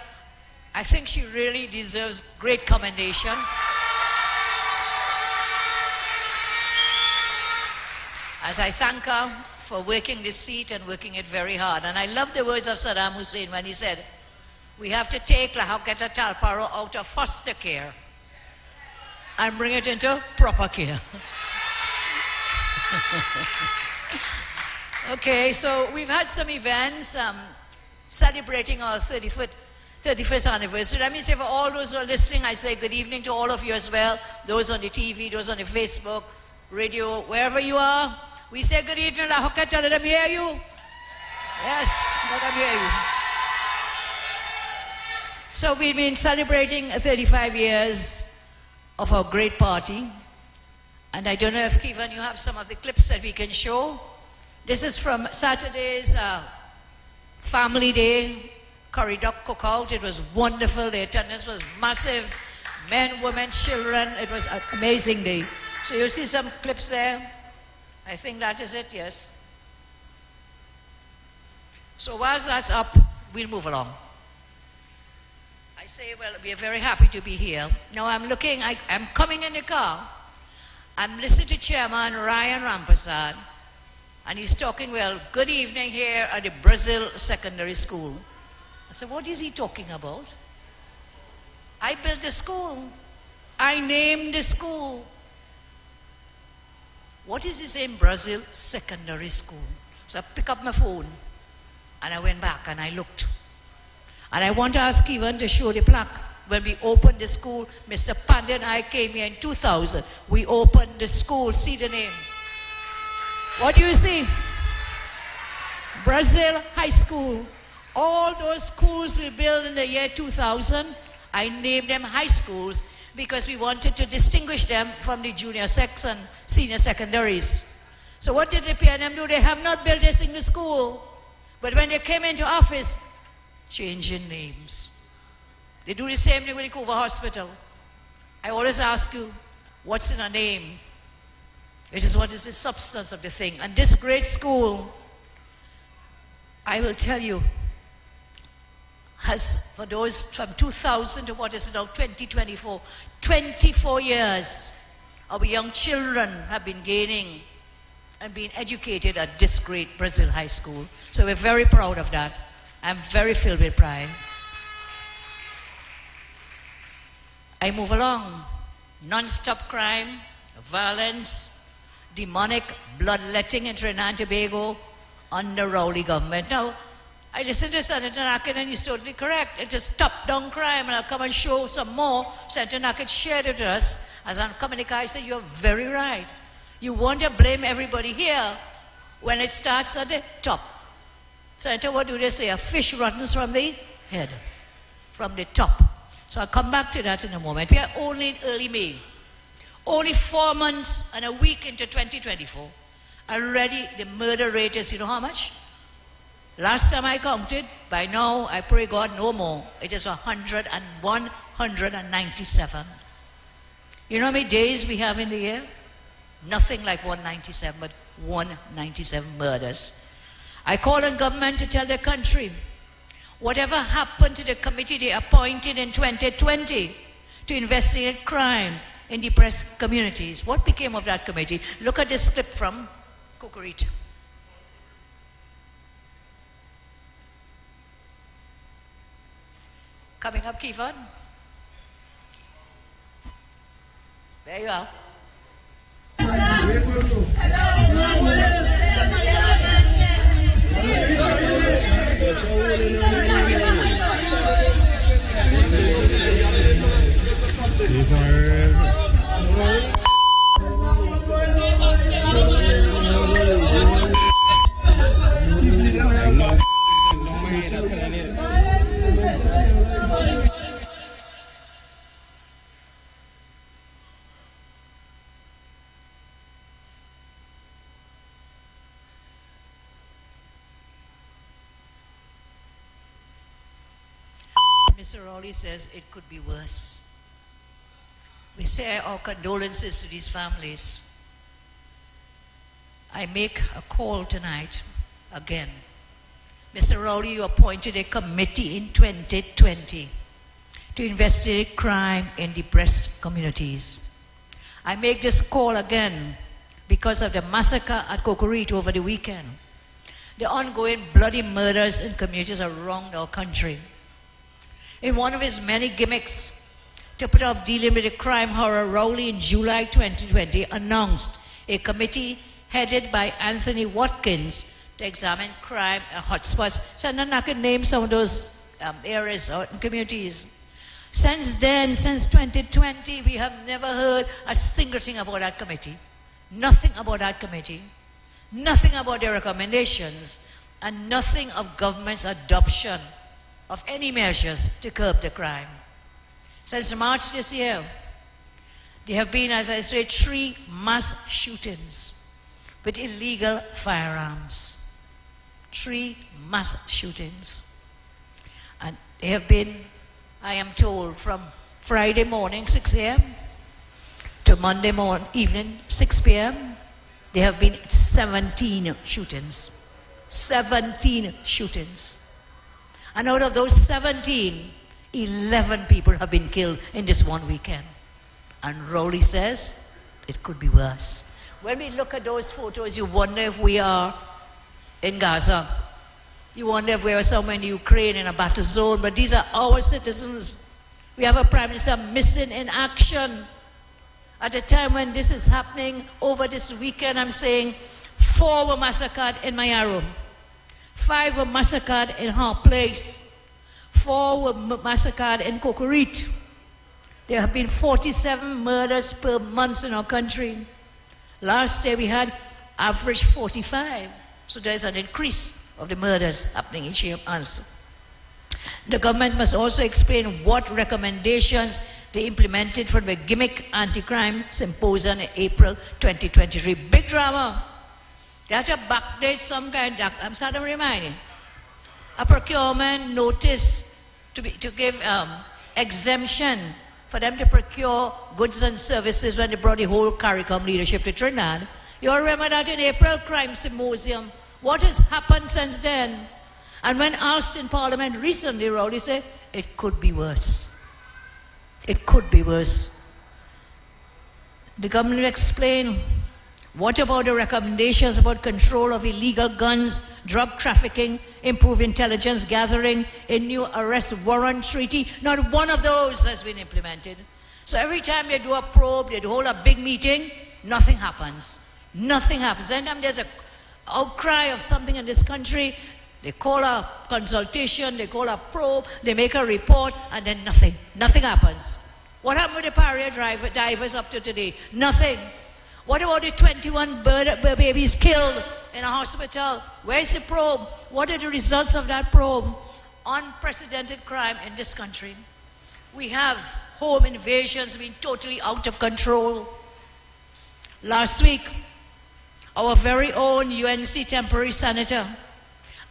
I think she really deserves great commendation. As I thank her for working this seat and working it very hard. And I love the words of Saddam Hussein when he said, we have to take La Hoqueta Talparo out of foster care and bring it into proper care. Okay, so we've had some events celebrating our 31st anniversary. Let me say for all those who are listening, I say good evening to all of you as well. Those on the TV, those on the Facebook, radio, wherever you are. We say good evening, La Hoqueta, let them hear you. Yes, let them hear you. So we've been celebrating 35 years of our great party. And I don't know if, Kevin, you have some of the clips that we can show. This is from Saturday's Family Day curry duck cookout. It was wonderful. The attendance was massive. Men, women, children. It was an amazing day. So you'll see some clips there. I think that is it, yes. So whilst that's up, we'll move along. I say, well, we are very happy to be here. Now I'm looking, I'm coming in the car. I'm listening to Chairman Ryan Rampasad, and he's talking, well, good evening here at the Brazil Secondary School. I said, what is he talking about? I built a school. I named the school. What is his name? Brazil Secondary School. So I picked up my phone, and I went back, and I looked. And I want to ask Kevin to show the plaque. When we opened the school, Mr. Pandey and I came here in 2000. We opened the school. See the name. What do you see? Brazil High School. All those schools we built in the year 2000, I named them high schools because we wanted to distinguish them from the junior sex and senior secondaries. So what did the PNM do? They have not built a single school. But when they came into office, changing names. They do the same thing with the Kuva Hospital. I always ask you, what's in a name? It is what is the substance of the thing. And this great school, I will tell you, has, for those from 2000 to what is now 2024, 24 years, our young children have been gaining and being educated at this great Brazil High School. So we're very proud of that. I'm very filled with pride. I move along. Non-stop crime, violence, demonic bloodletting in Trinidad and Tobago under Rowley government. Now, I listened to Senator Nakin and he's totally correct. It is top-down crime, and I'll come and show some more. Senator Nakin shared it with us. As I'm communicating, I said, you're very right. You want to blame everybody here when it starts at the top. Senator, what do they say? A fish rottens from the head, from the top. So I'll come back to that in a moment. We are only in early May. Only 4 months and a week into 2024. Already the murder rate is, you know how much? Last time I counted, by now, I pray God no more. It is 197. You know how many days we have in the year? Nothing like 197, but 197 murders. I call on government to tell the country, whatever happened to the committee they appointed in 2020 to investigate crime in depressed communities? What became of that committee? Look at this clip from Cocorito. Coming up, Kevon. There you are. Mr. Rowley says it could be worse. We say our condolences to these families. I make a call tonight again. Mr. Rowley, you appointed a committee in 2020 to investigate crime in depressed communities. I make this call again because of the massacre at Cocorito over the weekend, the ongoing bloody murders in communities around our country. In one of his many gimmicks to put off dealing with the crime horror, Rowley in July 2020 announced a committee headed by Anthony Watkins to examine crime at hotspots. So then I can name some of those areas or communities. Since then, since 2020, we have never heard a single thing about that committee. Nothing about that committee. Nothing about their recommendations. And nothing of government's adoption of any measures to curb the crime. Since March this year, there have been, as I say, 3 mass shootings with illegal firearms. 3 mass shootings. And they have been, I am told, from Friday morning, 6 a.m. to Monday morning, evening, 6 p.m., there have been 17 shootings. 17 shootings. And out of those 17, 11 people have been killed in this one weekend. And Rowley says it could be worse. When we look at those photos, you wonder if we are in Gaza. You wonder if we are somewhere in Ukraine in a battle zone. But these are our citizens. We have a Prime Minister missing in action. At a time when this is happening over this weekend, I'm saying 4 were massacred in Mayarum. 5 were massacred in Hart Place. 4 were massacred in Cocorito. There have been 47 murders per month in our country. Last year we had average 45. So there's an increase of the murders happening each year. The government must also explain what recommendations they implemented from the gimmick anti-crime symposium in April 2023. Big drama. They have to backdate some kind of, I'm sorry to remind you, a procurement notice to give exemption for them to procure goods and services when they brought the whole CARICOM leadership to Trinidad. You all remember that in April crime symposium. What has happened since then? And when asked in Parliament recently, Rowley said, it could be worse. It could be worse. The government explained, what about the recommendations about control of illegal guns, drug trafficking, improve intelligence gathering, a new arrest warrant treaty? Not one of those has been implemented. So every time they do a probe, they hold a big meeting, nothing happens. Nothing happens. Anytime there's an outcry of something in this country, they call a consultation, they call a probe, they make a report, and then nothing. Nothing happens. What happened with the Paria divers up to today? Nothing. What about the 21 babies killed in a hospital? Where's the probe? What are the results of that probe? Unprecedented crime in this country. We have home invasions being totally out of control. Last week, our very own UNC temporary senator,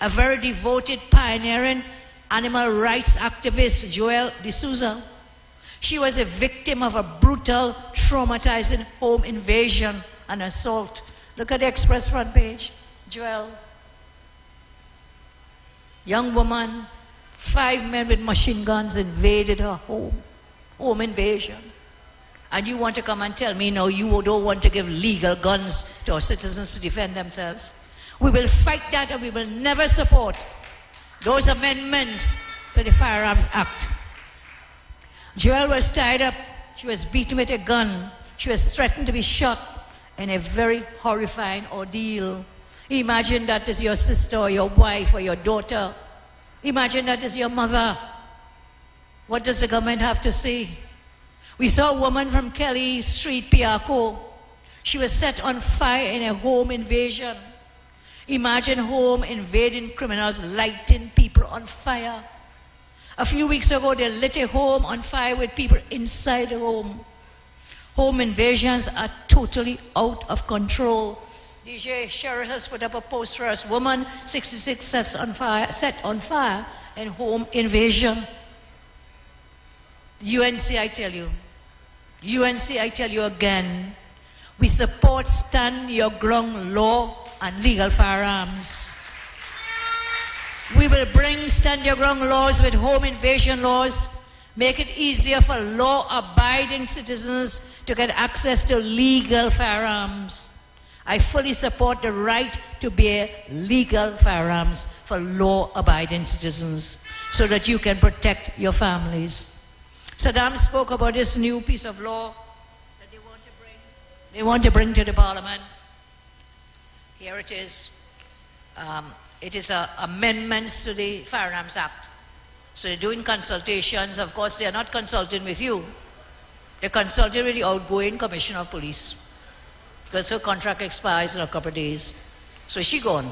a very devoted, pioneering animal rights activist, Joelle D'Souza, she was a victim of a brutal, traumatizing home invasion and assault. Look at the Express front page. Joelle. Young woman, 5 men with machine guns invaded her home. Home invasion. And you want to come and tell me, no, you don't want to give legal guns to our citizens to defend themselves. We will fight that, and we will never support those amendments to the Firearms Act. Joelle was tied up. She was beaten with a gun. She was threatened to be shot in a very horrifying ordeal. Imagine that is your sister or your wife or your daughter. Imagine that is your mother. What does the government have to say? We saw a woman from Kelly Street, Piarco. She was set on fire in a home invasion. Imagine home invading criminals lighting people on fire. A few weeks ago, they lit a home on fire with people inside the home. Home invasions are totally out of control. DJ Sheriff has put up a post for us. Woman 66 set on fire in home invasion. UNC, I tell you. UNC, I tell you again. We support stand your ground law and legal firearms. We will bring stand your ground laws with home invasion laws, make it easier for law-abiding citizens to get access to legal firearms. I fully support the right to bear legal firearms for law-abiding citizens so that you can protect your families. Saddam spoke about this new piece of law that they want to bring to the Parliament. Here it is. It is amendments to the Firearms Act. So they're doing consultations. Of course, they're not consulting with you. They're consulting with the outgoing Commissioner of Police, because her contract expires in a couple of days. So is she gone?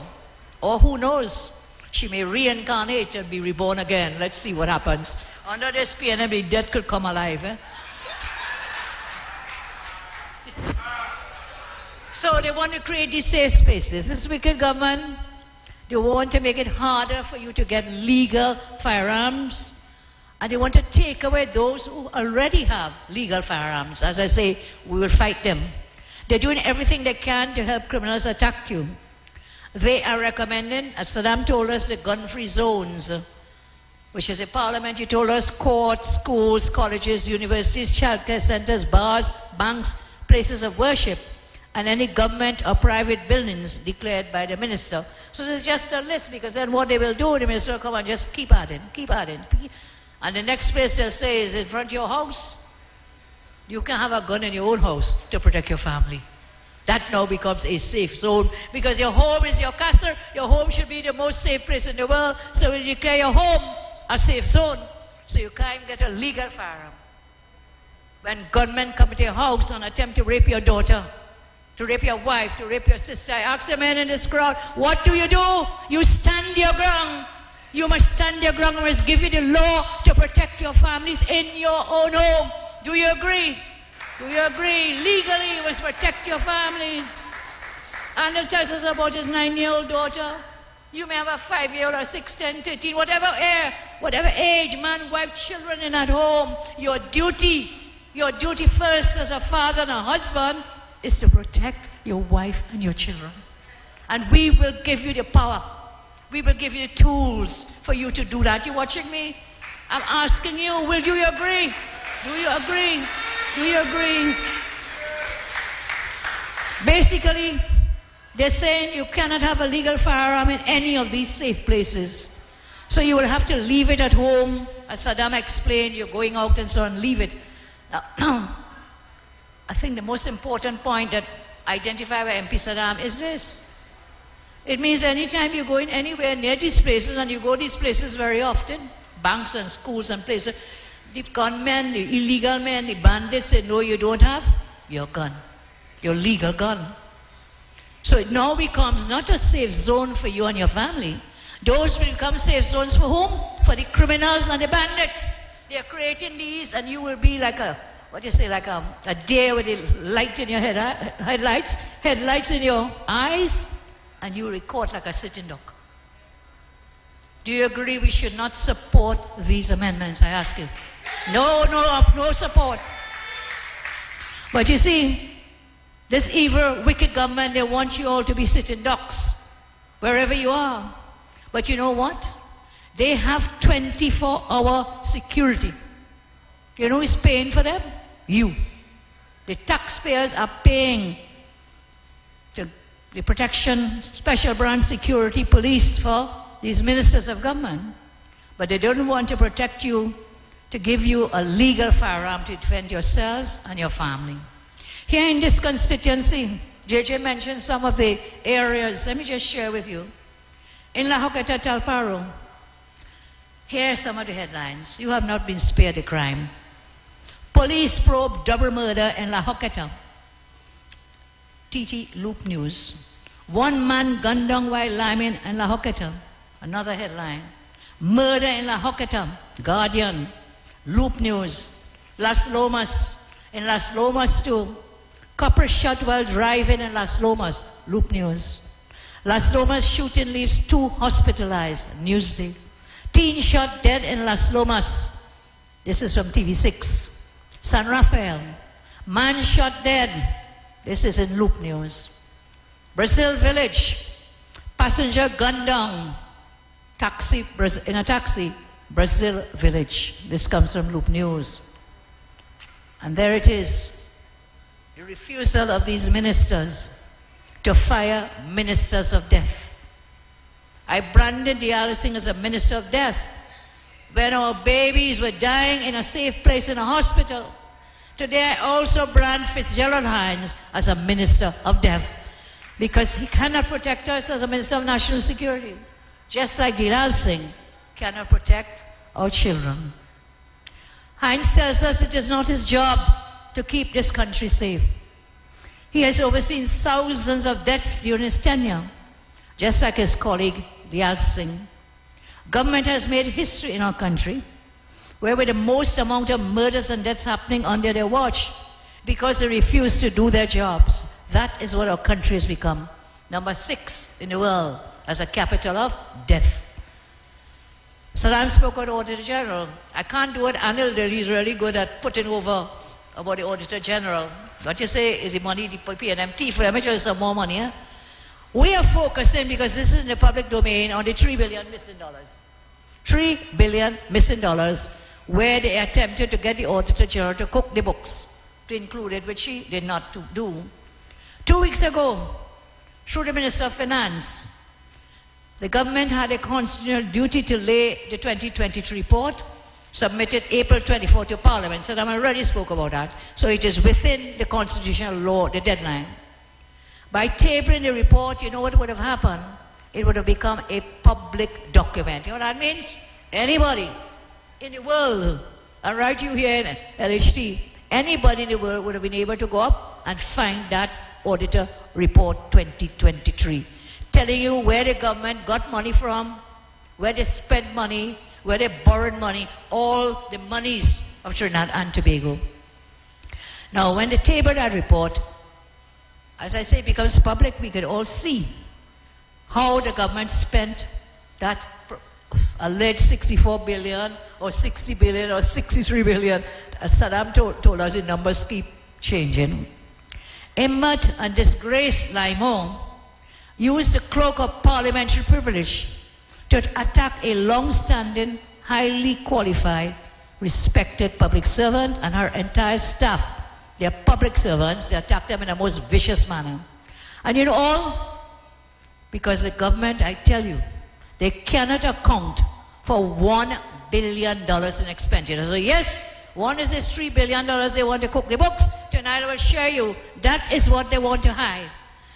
Or who knows? She may reincarnate and be reborn again. Let's see what happens. Under this PNM, death could come alive. So they want to create these safe spaces. This wicked government, they want to make it harder for you to get legal firearms. And they want to take away those who already have legal firearms. As I say, we will fight them. They're doing everything they can to help criminals attack you. They are recommending, as Saddam told us, the gun-free zones, which is a parliament. He told us courts, schools, colleges, universities, childcare centers, bars, banks, places of worship, and any government or private buildings declared by the minister. So this is just a list, because then what they will do, the minister will come and just keep adding. And the next place they'll say is in front of your house. You can have a gun in your own house to protect your family. That now becomes a safe zone, because your home is your castle. Your home should be the most safe place in the world. So you declare your home a safe zone, so you can't get a legal firearm. When gunmen come to your house and attempt to rape your daughter, to rape your wife, to rape your sister, I ask the men in this crowd, what do? You stand your ground. You must stand your ground. We must give you the law to protect your families in your own home. Do you agree? Do you agree? Legally, you must protect your families. Andrew tells us about his 9-year-old daughter. You may have a 5-year-old or 6, 10, 13, whatever age, man, wife, children in that home. Your duty first as a father and a husband is to protect your wife and your children. And we will give you the power. We will give you tools for you to do that. You watching me? I'm asking you, will you agree? Do you agree? Do you agree? Basically, they're saying you cannot have a legal firearm in any of these safe places. So you will have to leave it at home. As Saddam explained, you're going out and so on, leave it. Now, I think the most important point that identified by MP Saddam is this. It means anytime you go in anywhere near these places, and you go these places very often, banks and schools and places, the gunmen, the illegal men, the bandits say, no, you don't have your gun, your legal gun. So it now becomes not a safe zone for you and your family. Those will become safe zones for whom? For the criminals and the bandits. They are creating these, and you will be like a, what do you say, like a deer with a light in your headlights in your eyes, and you will be caught like a sitting duck. Do you agree we should not support these amendments, I ask you? No support. But you see, this evil, wicked government, they want you all to be sitting ducks, wherever you are. But you know what? They have 24-hour security. You know who's paying for them? You. The taxpayers are paying the protection, special branch security, police for these ministers of government. But they don't want to protect you, to give you a legal firearm to defend yourselves and your family. Here in this constituency, JJ mentioned some of the areas. Let me just share with you. In La Joqueta, Talparo, here are some of the headlines. You have not been spared the crime. Police probe double murder in La Joqueta. TT Loop News. One man gunned down while liming in La Joqueta. Another headline. Murder in La Joqueta. Guardian. Loop News. Las Lomas. In Las Lomas too. Couple shot while driving in Las Lomas. Loop News. Las Lomas shooting leaves 2 hospitalized. Newsday. Teen shot dead in Las Lomas. This is from TV6. San Rafael. Man shot dead. This is in Loop News. Brazil Village. Passenger gunned down. In a taxi. Brazil Village. This comes from Loop News. And there it is. The refusal of these ministers to fire ministers of death. I branded Diallo Singh as a minister of death when our babies were dying in a safe place in a hospital. Today I also brand Fitzgerald Hines as a minister of death because he cannot protect us as a minister of national security, just like Diallo Singh cannot protect our children. Hines tells us it is not his job to keep this country safe. He has overseen thousands of deaths during his tenure, just like his colleague Diallo Singh. Government has made history in our country, where with the most amount of murders and deaths happening under their watch, because they refuse to do their jobs. That is what our country has become. Number 6 in the world as a capital of death. Saddam spoke about the Auditor General. I can't do what Anil did. He's really good at putting over about the Auditor General. What you say is the money, the PNMT for amateurs, some more money. Eh? We are focusing, because this is in the public domain, on the $3 billion missing dollars. $3 billion missing dollars, where they attempted to get the Auditor General to cook the books, to include it, which she did not do. 2 weeks ago, through the Minister of Finance, the government had a constitutional duty to lay the 2023 report, submitted April 24 to Parliament. So I already spoke about that. So it is within the constitutional law, the deadline. By tabling the report, you know what would have happened? It would have become a public document. You know what that means? Anybody in the world, and right you here in LHT, anybody in the world would have been able to go up and find that Auditor Report 2023, telling you where the government got money from, where they spent money, where they borrowed money, all the monies of Trinidad and Tobago. Now, when they table that report, as I say, it becomes public, we can all see how the government spent that alleged 64 billion or 60 billion or 63 billion. As Saddam told us, the numbers keep changing. Emmet and disgraced Laimon used the cloak of parliamentary privilege to attack a long-standing, highly qualified, respected public servant and her entire staff. They are public servants. They attack them in a most vicious manner. And you know all? Because the government, I tell you, they cannot account for $1 billion in expenditure. So yes, one is this $3 billion they want to cook the books. Tonight I will share you, that is what they want to hide.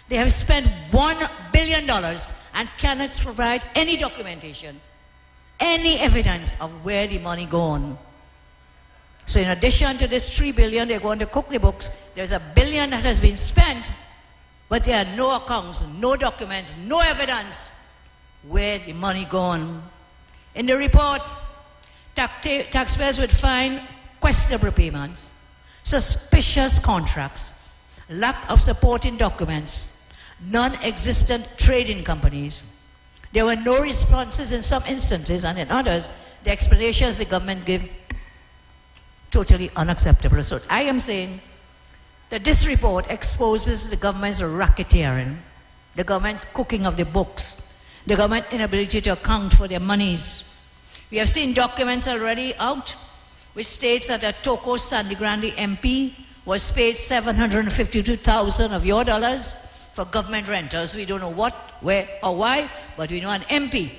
They have spent $1 billion and cannot provide any documentation, any evidence of where the money gone. So in addition to this $3 billion, they're going to cook the books. There's $1 billion that has been spent, but there are no accounts, no documents, no evidence where the money gone. In the report, taxpayers would find questionable payments, suspicious contracts, lack of supporting documents, non-existent trading companies. There were no responses in some instances, and in others, the explanations the government gave totally unacceptable. So I am saying that this report exposes the government's racketeering, the government's cooking of the books, the government's inability to account for their monies. We have seen documents already out which states that a Toko Sandigrandi MP was paid $752,000 of your dollars for government rentals. We don't know what, where, or why, but we know an MP.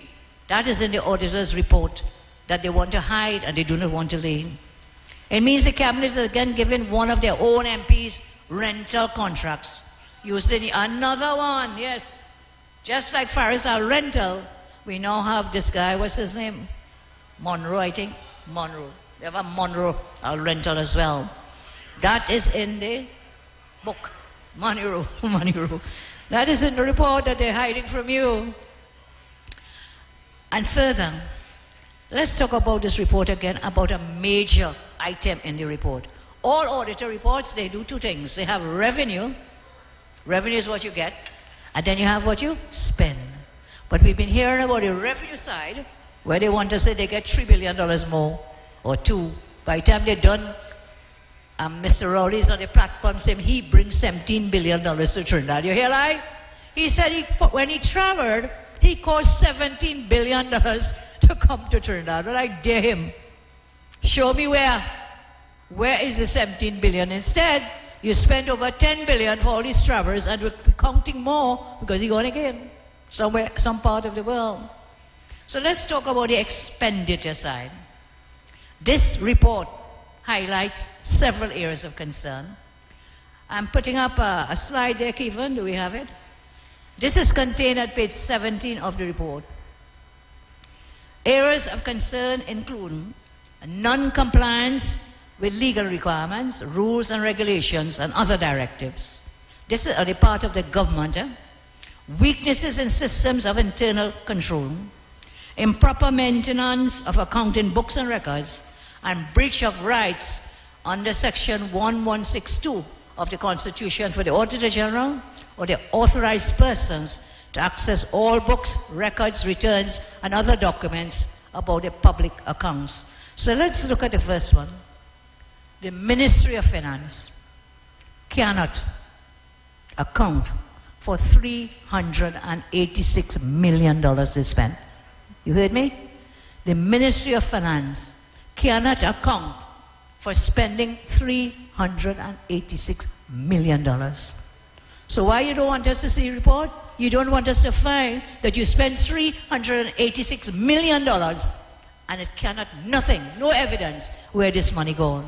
That is in the auditor's report that they want to hide and they do not want to lay. It means the cabinet is again given one of their own MPs rental contracts. Using another one, yes. Just like Farisal rental, we now have this guy, what's his name? Monroe, I think. Monroe. They have a Monroe rental as well. That is in the book. Monroe. That is in the report that they're hiding from you. And further, let's talk about this report again, about a major item in the report. All auditor reports, they do two things. They have revenue. Revenue is what you get. And then you have what you spend. But we've been hearing about the revenue side, where they want to say they get $3 billion more, or $2. By the time they're done, Mr. Rowley's on the platform saying he brings $17 billion to Trinidad. You hear that? He said when he traveled, he cost $17 billion to come to Trinidad. Well, I dare him. Show me where. Where is the $17 billion? Instead, you spend over $10 billion for all these travelers, and we're counting more because he's going again somewhere, some part of the world. So let's talk about the expenditure side. This report highlights several areas of concern. I'm putting up a slide there, Kevin. Do we have it? This is contained at page 17 of the report. Areas of concern include non-compliance with legal requirements, rules and regulations, and other directives. This is the part of the government. Weaknesses in systems of internal control, improper maintenance of accounting books and records, and breach of rights under section 1162 of the Constitution for the Auditor General or the authorized persons to access all books, records, returns, and other documents about the public accounts. So let's look at the first one. The Ministry of Finance cannot account for $386 million they spent. You heard me? The Ministry of Finance cannot account for spending $386 million. So why you don't want us to see a report? You don't want us to find that you spent $386 million and it cannot, nothing, no evidence where this money gone.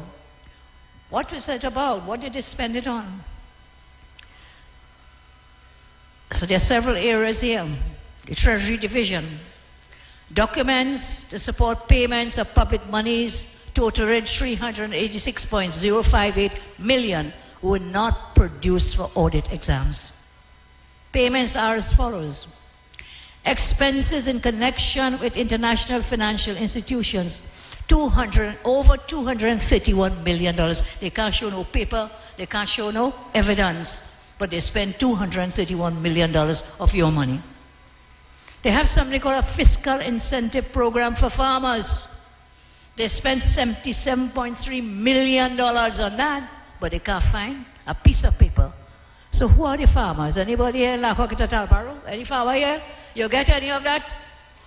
What was it about? What did they spend it on? So there are several areas here. The Treasury Division. Documents to support payments of public monies totaling $386.058 million were not produced for audit exams. Payments are as follows. Expenses in connection with international financial institutions, over $231 million. They can't show no paper, they can't show no evidence, but they spend $231 million of your money. They have something called a fiscal incentive program for farmers. They spent $77.3 million on that, but they can't find a piece of paper. So who are the farmers? Anybody here? Any farmer here? You get any of that?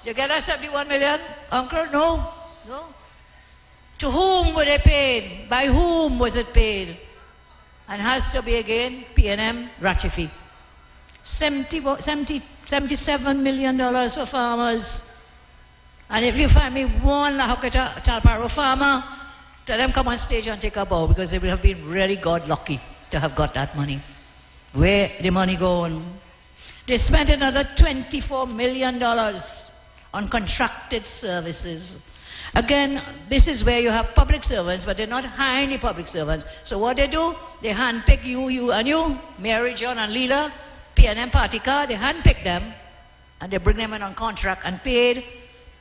You get that 71 million, Uncle? No. No. To whom were they paid? By whom was it paid? And has to be again P&M Ratchify. $77 million for farmers. And if you find me one Lahoketa Talparo farmer, tell them come on stage and take a bow, because they will have been really God lucky to have got that money. Where the money gone? They spent another $24 million on contracted services. Again, this is where you have public servants, but they're not hiring the public servants. So what they do, they handpick you and you, Mary, John and Leela, P&M party car, they handpick them, and they bring them in on contract and paid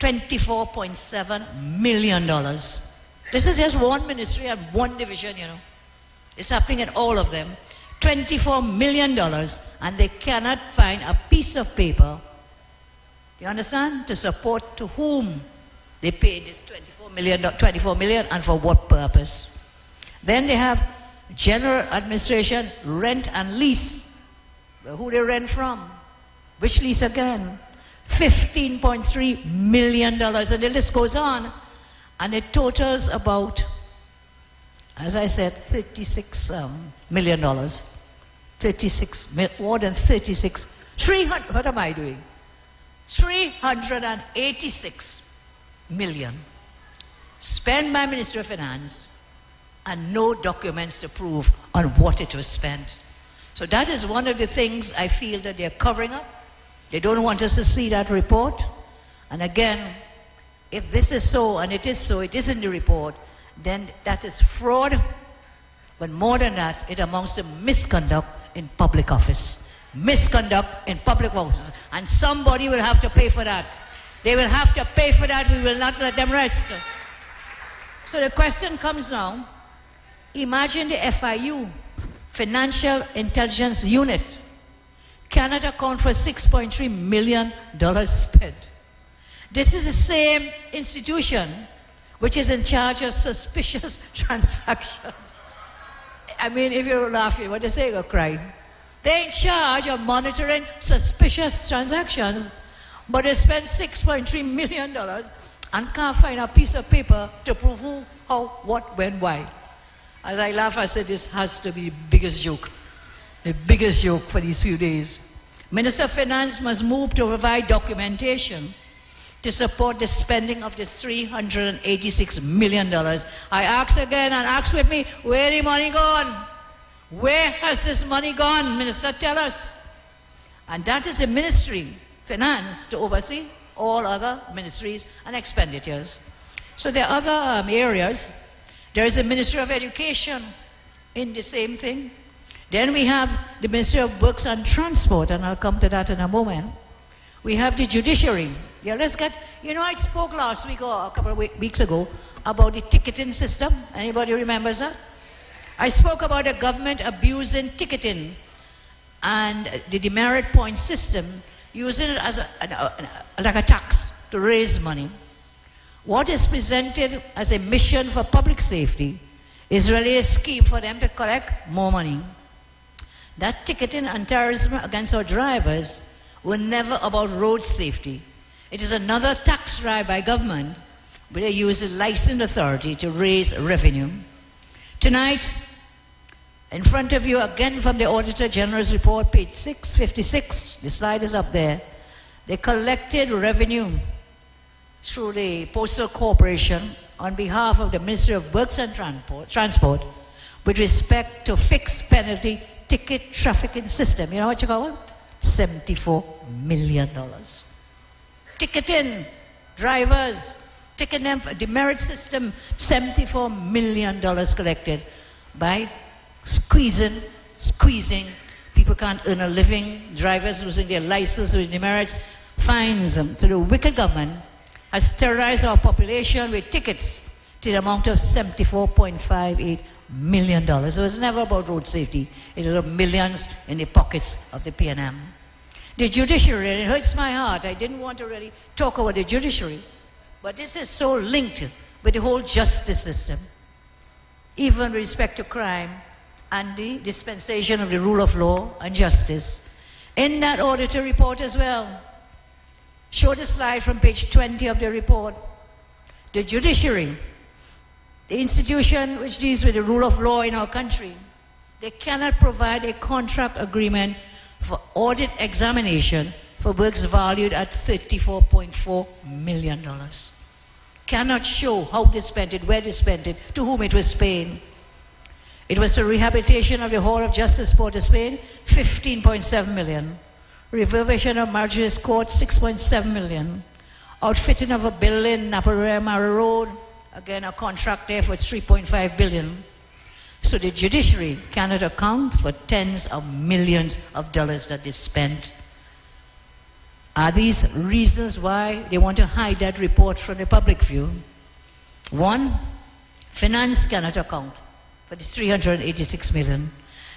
$24.7 million. This is just one ministry and one division, you know. It's happening in all of them. $24 million, and they cannot find a piece of paper, you understand, to support to whom they paid this $24 million and for what purpose. Then they have general administration, rent and lease. Who they rent from? Which lease again? $15.3 million, and the list goes on. And it totals about, as I said, $36 million. More than 36. 300, what am I doing? 386 million spent by Ministry of Finance and no documents to prove on what it was spent. So that is one of the things I feel that they're covering up. They don't want us to see that report. And again, if this is so, and it is so, it is in the report, then that is fraud. But more than that, it amounts to misconduct in public office. Misconduct in public office. And somebody will have to pay for that. They will have to pay for that. We will not let them rest. So the question comes now, imagine the FIU, Financial Intelligence Unit, cannot account for $6.3 million spent. This is the same institution which is in charge of suspicious transactions. I mean, if you're laughing, what they say, you'll cry. They're in charge of monitoring suspicious transactions, but they spent $6.3 million and can't find a piece of paper to prove who, how, what, when, why. As I laugh, I said, this has to be the biggest joke for these few days. Minister of Finance must move to provide documentation to support the spending of this $386 million. I ask again and ask with me, where the money gone? Where has this money gone? Minister, tell us. And that is the ministry, Finance, to oversee all other ministries and expenditures. So there are other areas. There is the Ministry of Education in the same thing. Then we have the Ministry of Works and Transport, and I'll come to that in a moment. We have the Judiciary. Yeah, let's get, you know, I spoke last week or a couple of weeks ago about the ticketing system. Anybody remembers that? I spoke about the government abusing ticketing and the demerit point system, using it as like a tax to raise money. What is presented as a mission for public safety is really a scheme for them to collect more money. That ticketing and terrorism against our drivers were never about road safety. It is another tax drive by government, where they use a licensed authority to raise revenue. Tonight, in front of you, again from the Auditor General's report, page 656, the slide is up there. They collected revenue through the Postal Corporation on behalf of the Ministry of Works and Transport with respect to fixed penalty ticket trafficking system. You know what you call it? $74 million. Ticketing, drivers, ticketing them for demerit system, $74 million collected by squeezing. People can't earn a living, drivers losing their license with demerits, fines them. So the wicked government has terrorized our population with tickets to the amount of $74.58 million. So it's never about road safety. It was millions in the pockets of the P&M. The judiciary, it hurts my heart. I didn't want to really talk about the judiciary, but this is so linked with the whole justice system, even with respect to crime and the dispensation of the rule of law and justice. In that auditor report as well, Show the slide from page 20 of the report. The judiciary, the institution which deals with the rule of law in our country, they cannot provide a contract agreement for audit examination for works valued at $34.4 million. Cannot show how they spent it, where they spent it, to whom it was paid. It was for rehabilitation of the Hall of Justice, Port of Spain, $15.7 million. Refurbishment of Marjories Court, $6.7 million. Outfitting of a building, Naparima Road, again a contract there for $3.5 billion. So the judiciary cannot account for tens of millions of dollars that they spent. Are these reasons why they want to hide that report from the public view? One, finance cannot account for the $386 million.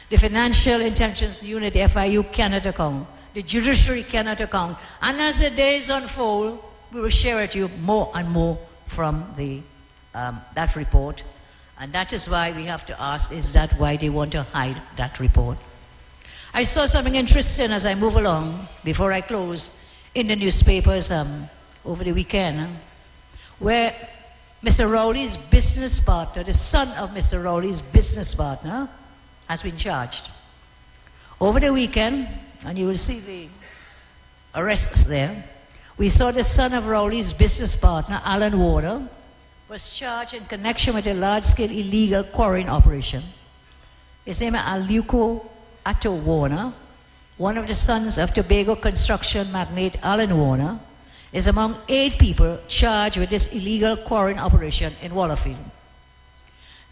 The Financial Intelligence Unit, the FIU, cannot account. The judiciary cannot account. And as the days unfold, we will share with you more and more from that report. And that is why we have to ask, is that why they want to hide that report? I saw something interesting as I move along, before I close, in the newspapers over the weekend, where Mr. Rowley's business partner, the son of Mr. Rowley's business partner, has been charged. Over the weekend, and you will see the arrests there, we saw the son of Rowley's business partner, Alan Warner, was charged in connection with a large-scale illegal quarrying operation. His name is Aluko Atto Warner, one of the sons of Tobago construction magnate Alan Warner, is among 8 people charged with this illegal quarrying operation in Wallerfield.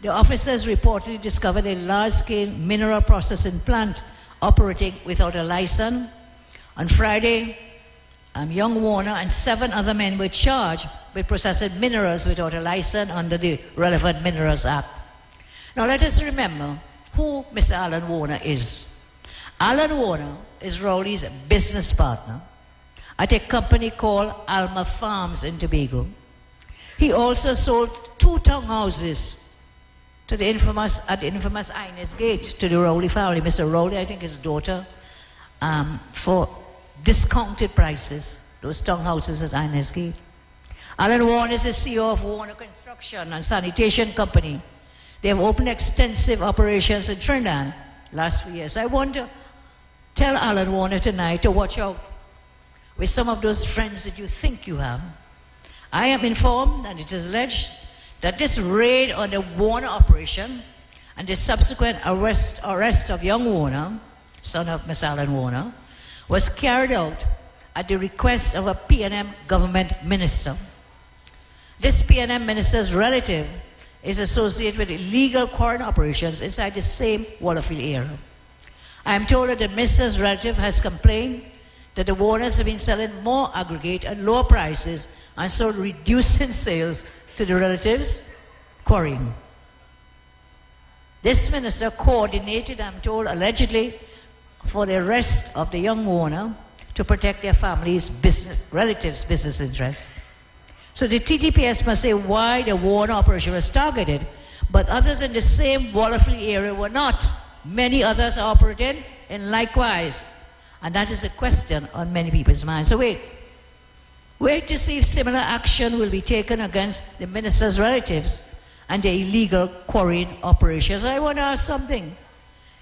The officers reportedly discovered a large-scale mineral processing plant operating without a license. On Friday, young Warner and 7 other men were charged with processing minerals without a license under the relevant Minerals Act. Now let us remember who Mr. Alan Warner is. Alan Warner is Rowley's business partner at a company called Alma Farms in Tobago. He also sold 2 townhouses to the infamous Inez Gate to the Rowley family. Mr. Rowley, I think his daughter, for discounted prices, those townhouses at Inez Gate. Alan Warner is the CEO of Warner Construction and Sanitation Company. They have opened extensive operations in Trinidad last few years. I want to tell Alan Warner tonight to watch out with some of those friends that you think you have. I am informed, and it is alleged, that this raid on the Warner operation and the subsequent arrest of young Warner, son of Miss Alan Warner, was carried out at the request of a PNM government minister. This PNM minister's relative is associated with illegal quarrying operations inside the same Wallerfield area. I am told that the minister's relative has complained that the Warners have been selling more aggregate at lower prices and so reducing sales to the relatives quarrying. This minister coordinated, I'm told, allegedly, for the arrest of the young Warner to protect their family's relatives' business interests. So the TTPS must say why the Warner operation was targeted, but others in the same Wallerfield area were not. Many others are operating in likewise. And that is a question on many people's minds. So wait to see if similar action will be taken against the minister's relatives and the illegal quarrying operations. I want to ask something.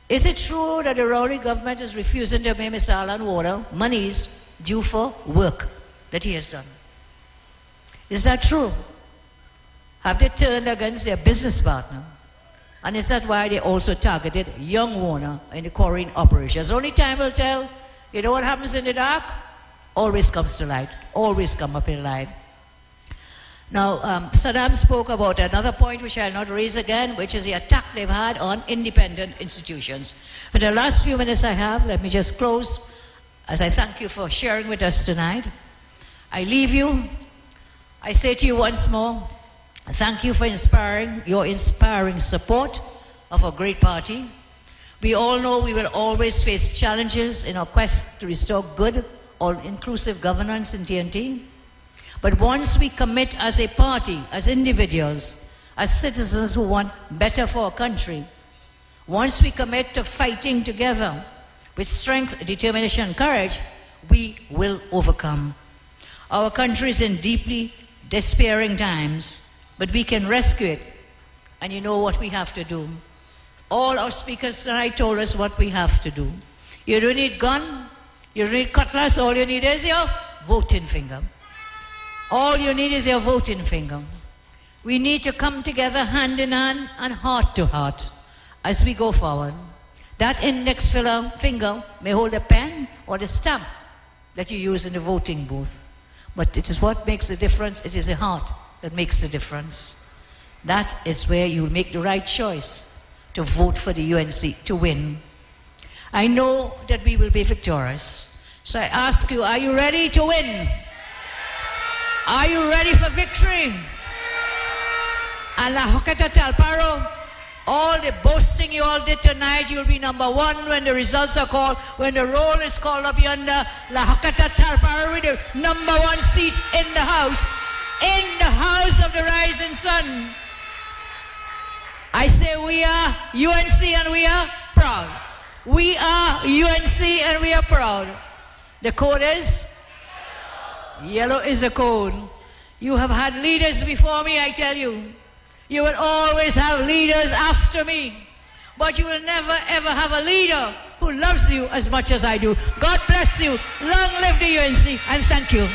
Is it true that the Rowley government is refusing to pay Mr. Alan Warner monies due for work that he has done? Is that true? Have they turned against their business partner? And is that why they also targeted young Warner in the quarrying operations? Only time will tell. You know what happens in the dark? Always comes to light. Always come up in light. Now, Saddam spoke about another point which I'll not raise again, which is the attack they've had on independent institutions. For the last few minutes I have, let me just close as I thank you for sharing with us tonight. I leave you. I say to you once more, thank you for your inspiring support of our great party. We all know we will always face challenges in our quest to restore good, all-inclusive governance in TNT. But once we commit as a party, as individuals, as citizens who want better for our country, once we commit to fighting together with strength, determination, and courage, we will overcome. Our country is in deeply despairing times, but we can rescue it. And you know what we have to do. All our speakers tonight told us what we have to do. You don't need gun, you don't need cutlass, all you need is your voting finger. All you need is your voting finger. We need to come together hand in hand and heart to heart as we go forward. That index finger may hold a pen or the stamp that you use in the voting booth. But it is what makes the difference. It is the heart that makes the difference. That is where you make the right choice to vote for the UNC to win. I know that we will be victorious. So I ask you, are you ready to win? Are you ready for victory? And La Hoqueta Talparo, all the boasting you all did tonight, you'll be number one when the results are called, when the roll is called up yonder. La Hoqueta Talparo with the number one seat in the house of the rising sun. I say we are UNC and we are proud. We are UNC and we are proud. The code is? Yellow is the code. You have had leaders before me, I tell you. You will always have leaders after me. But you will never ever have a leader who loves you as much as I do. God bless you. Long live the UNC and thank you.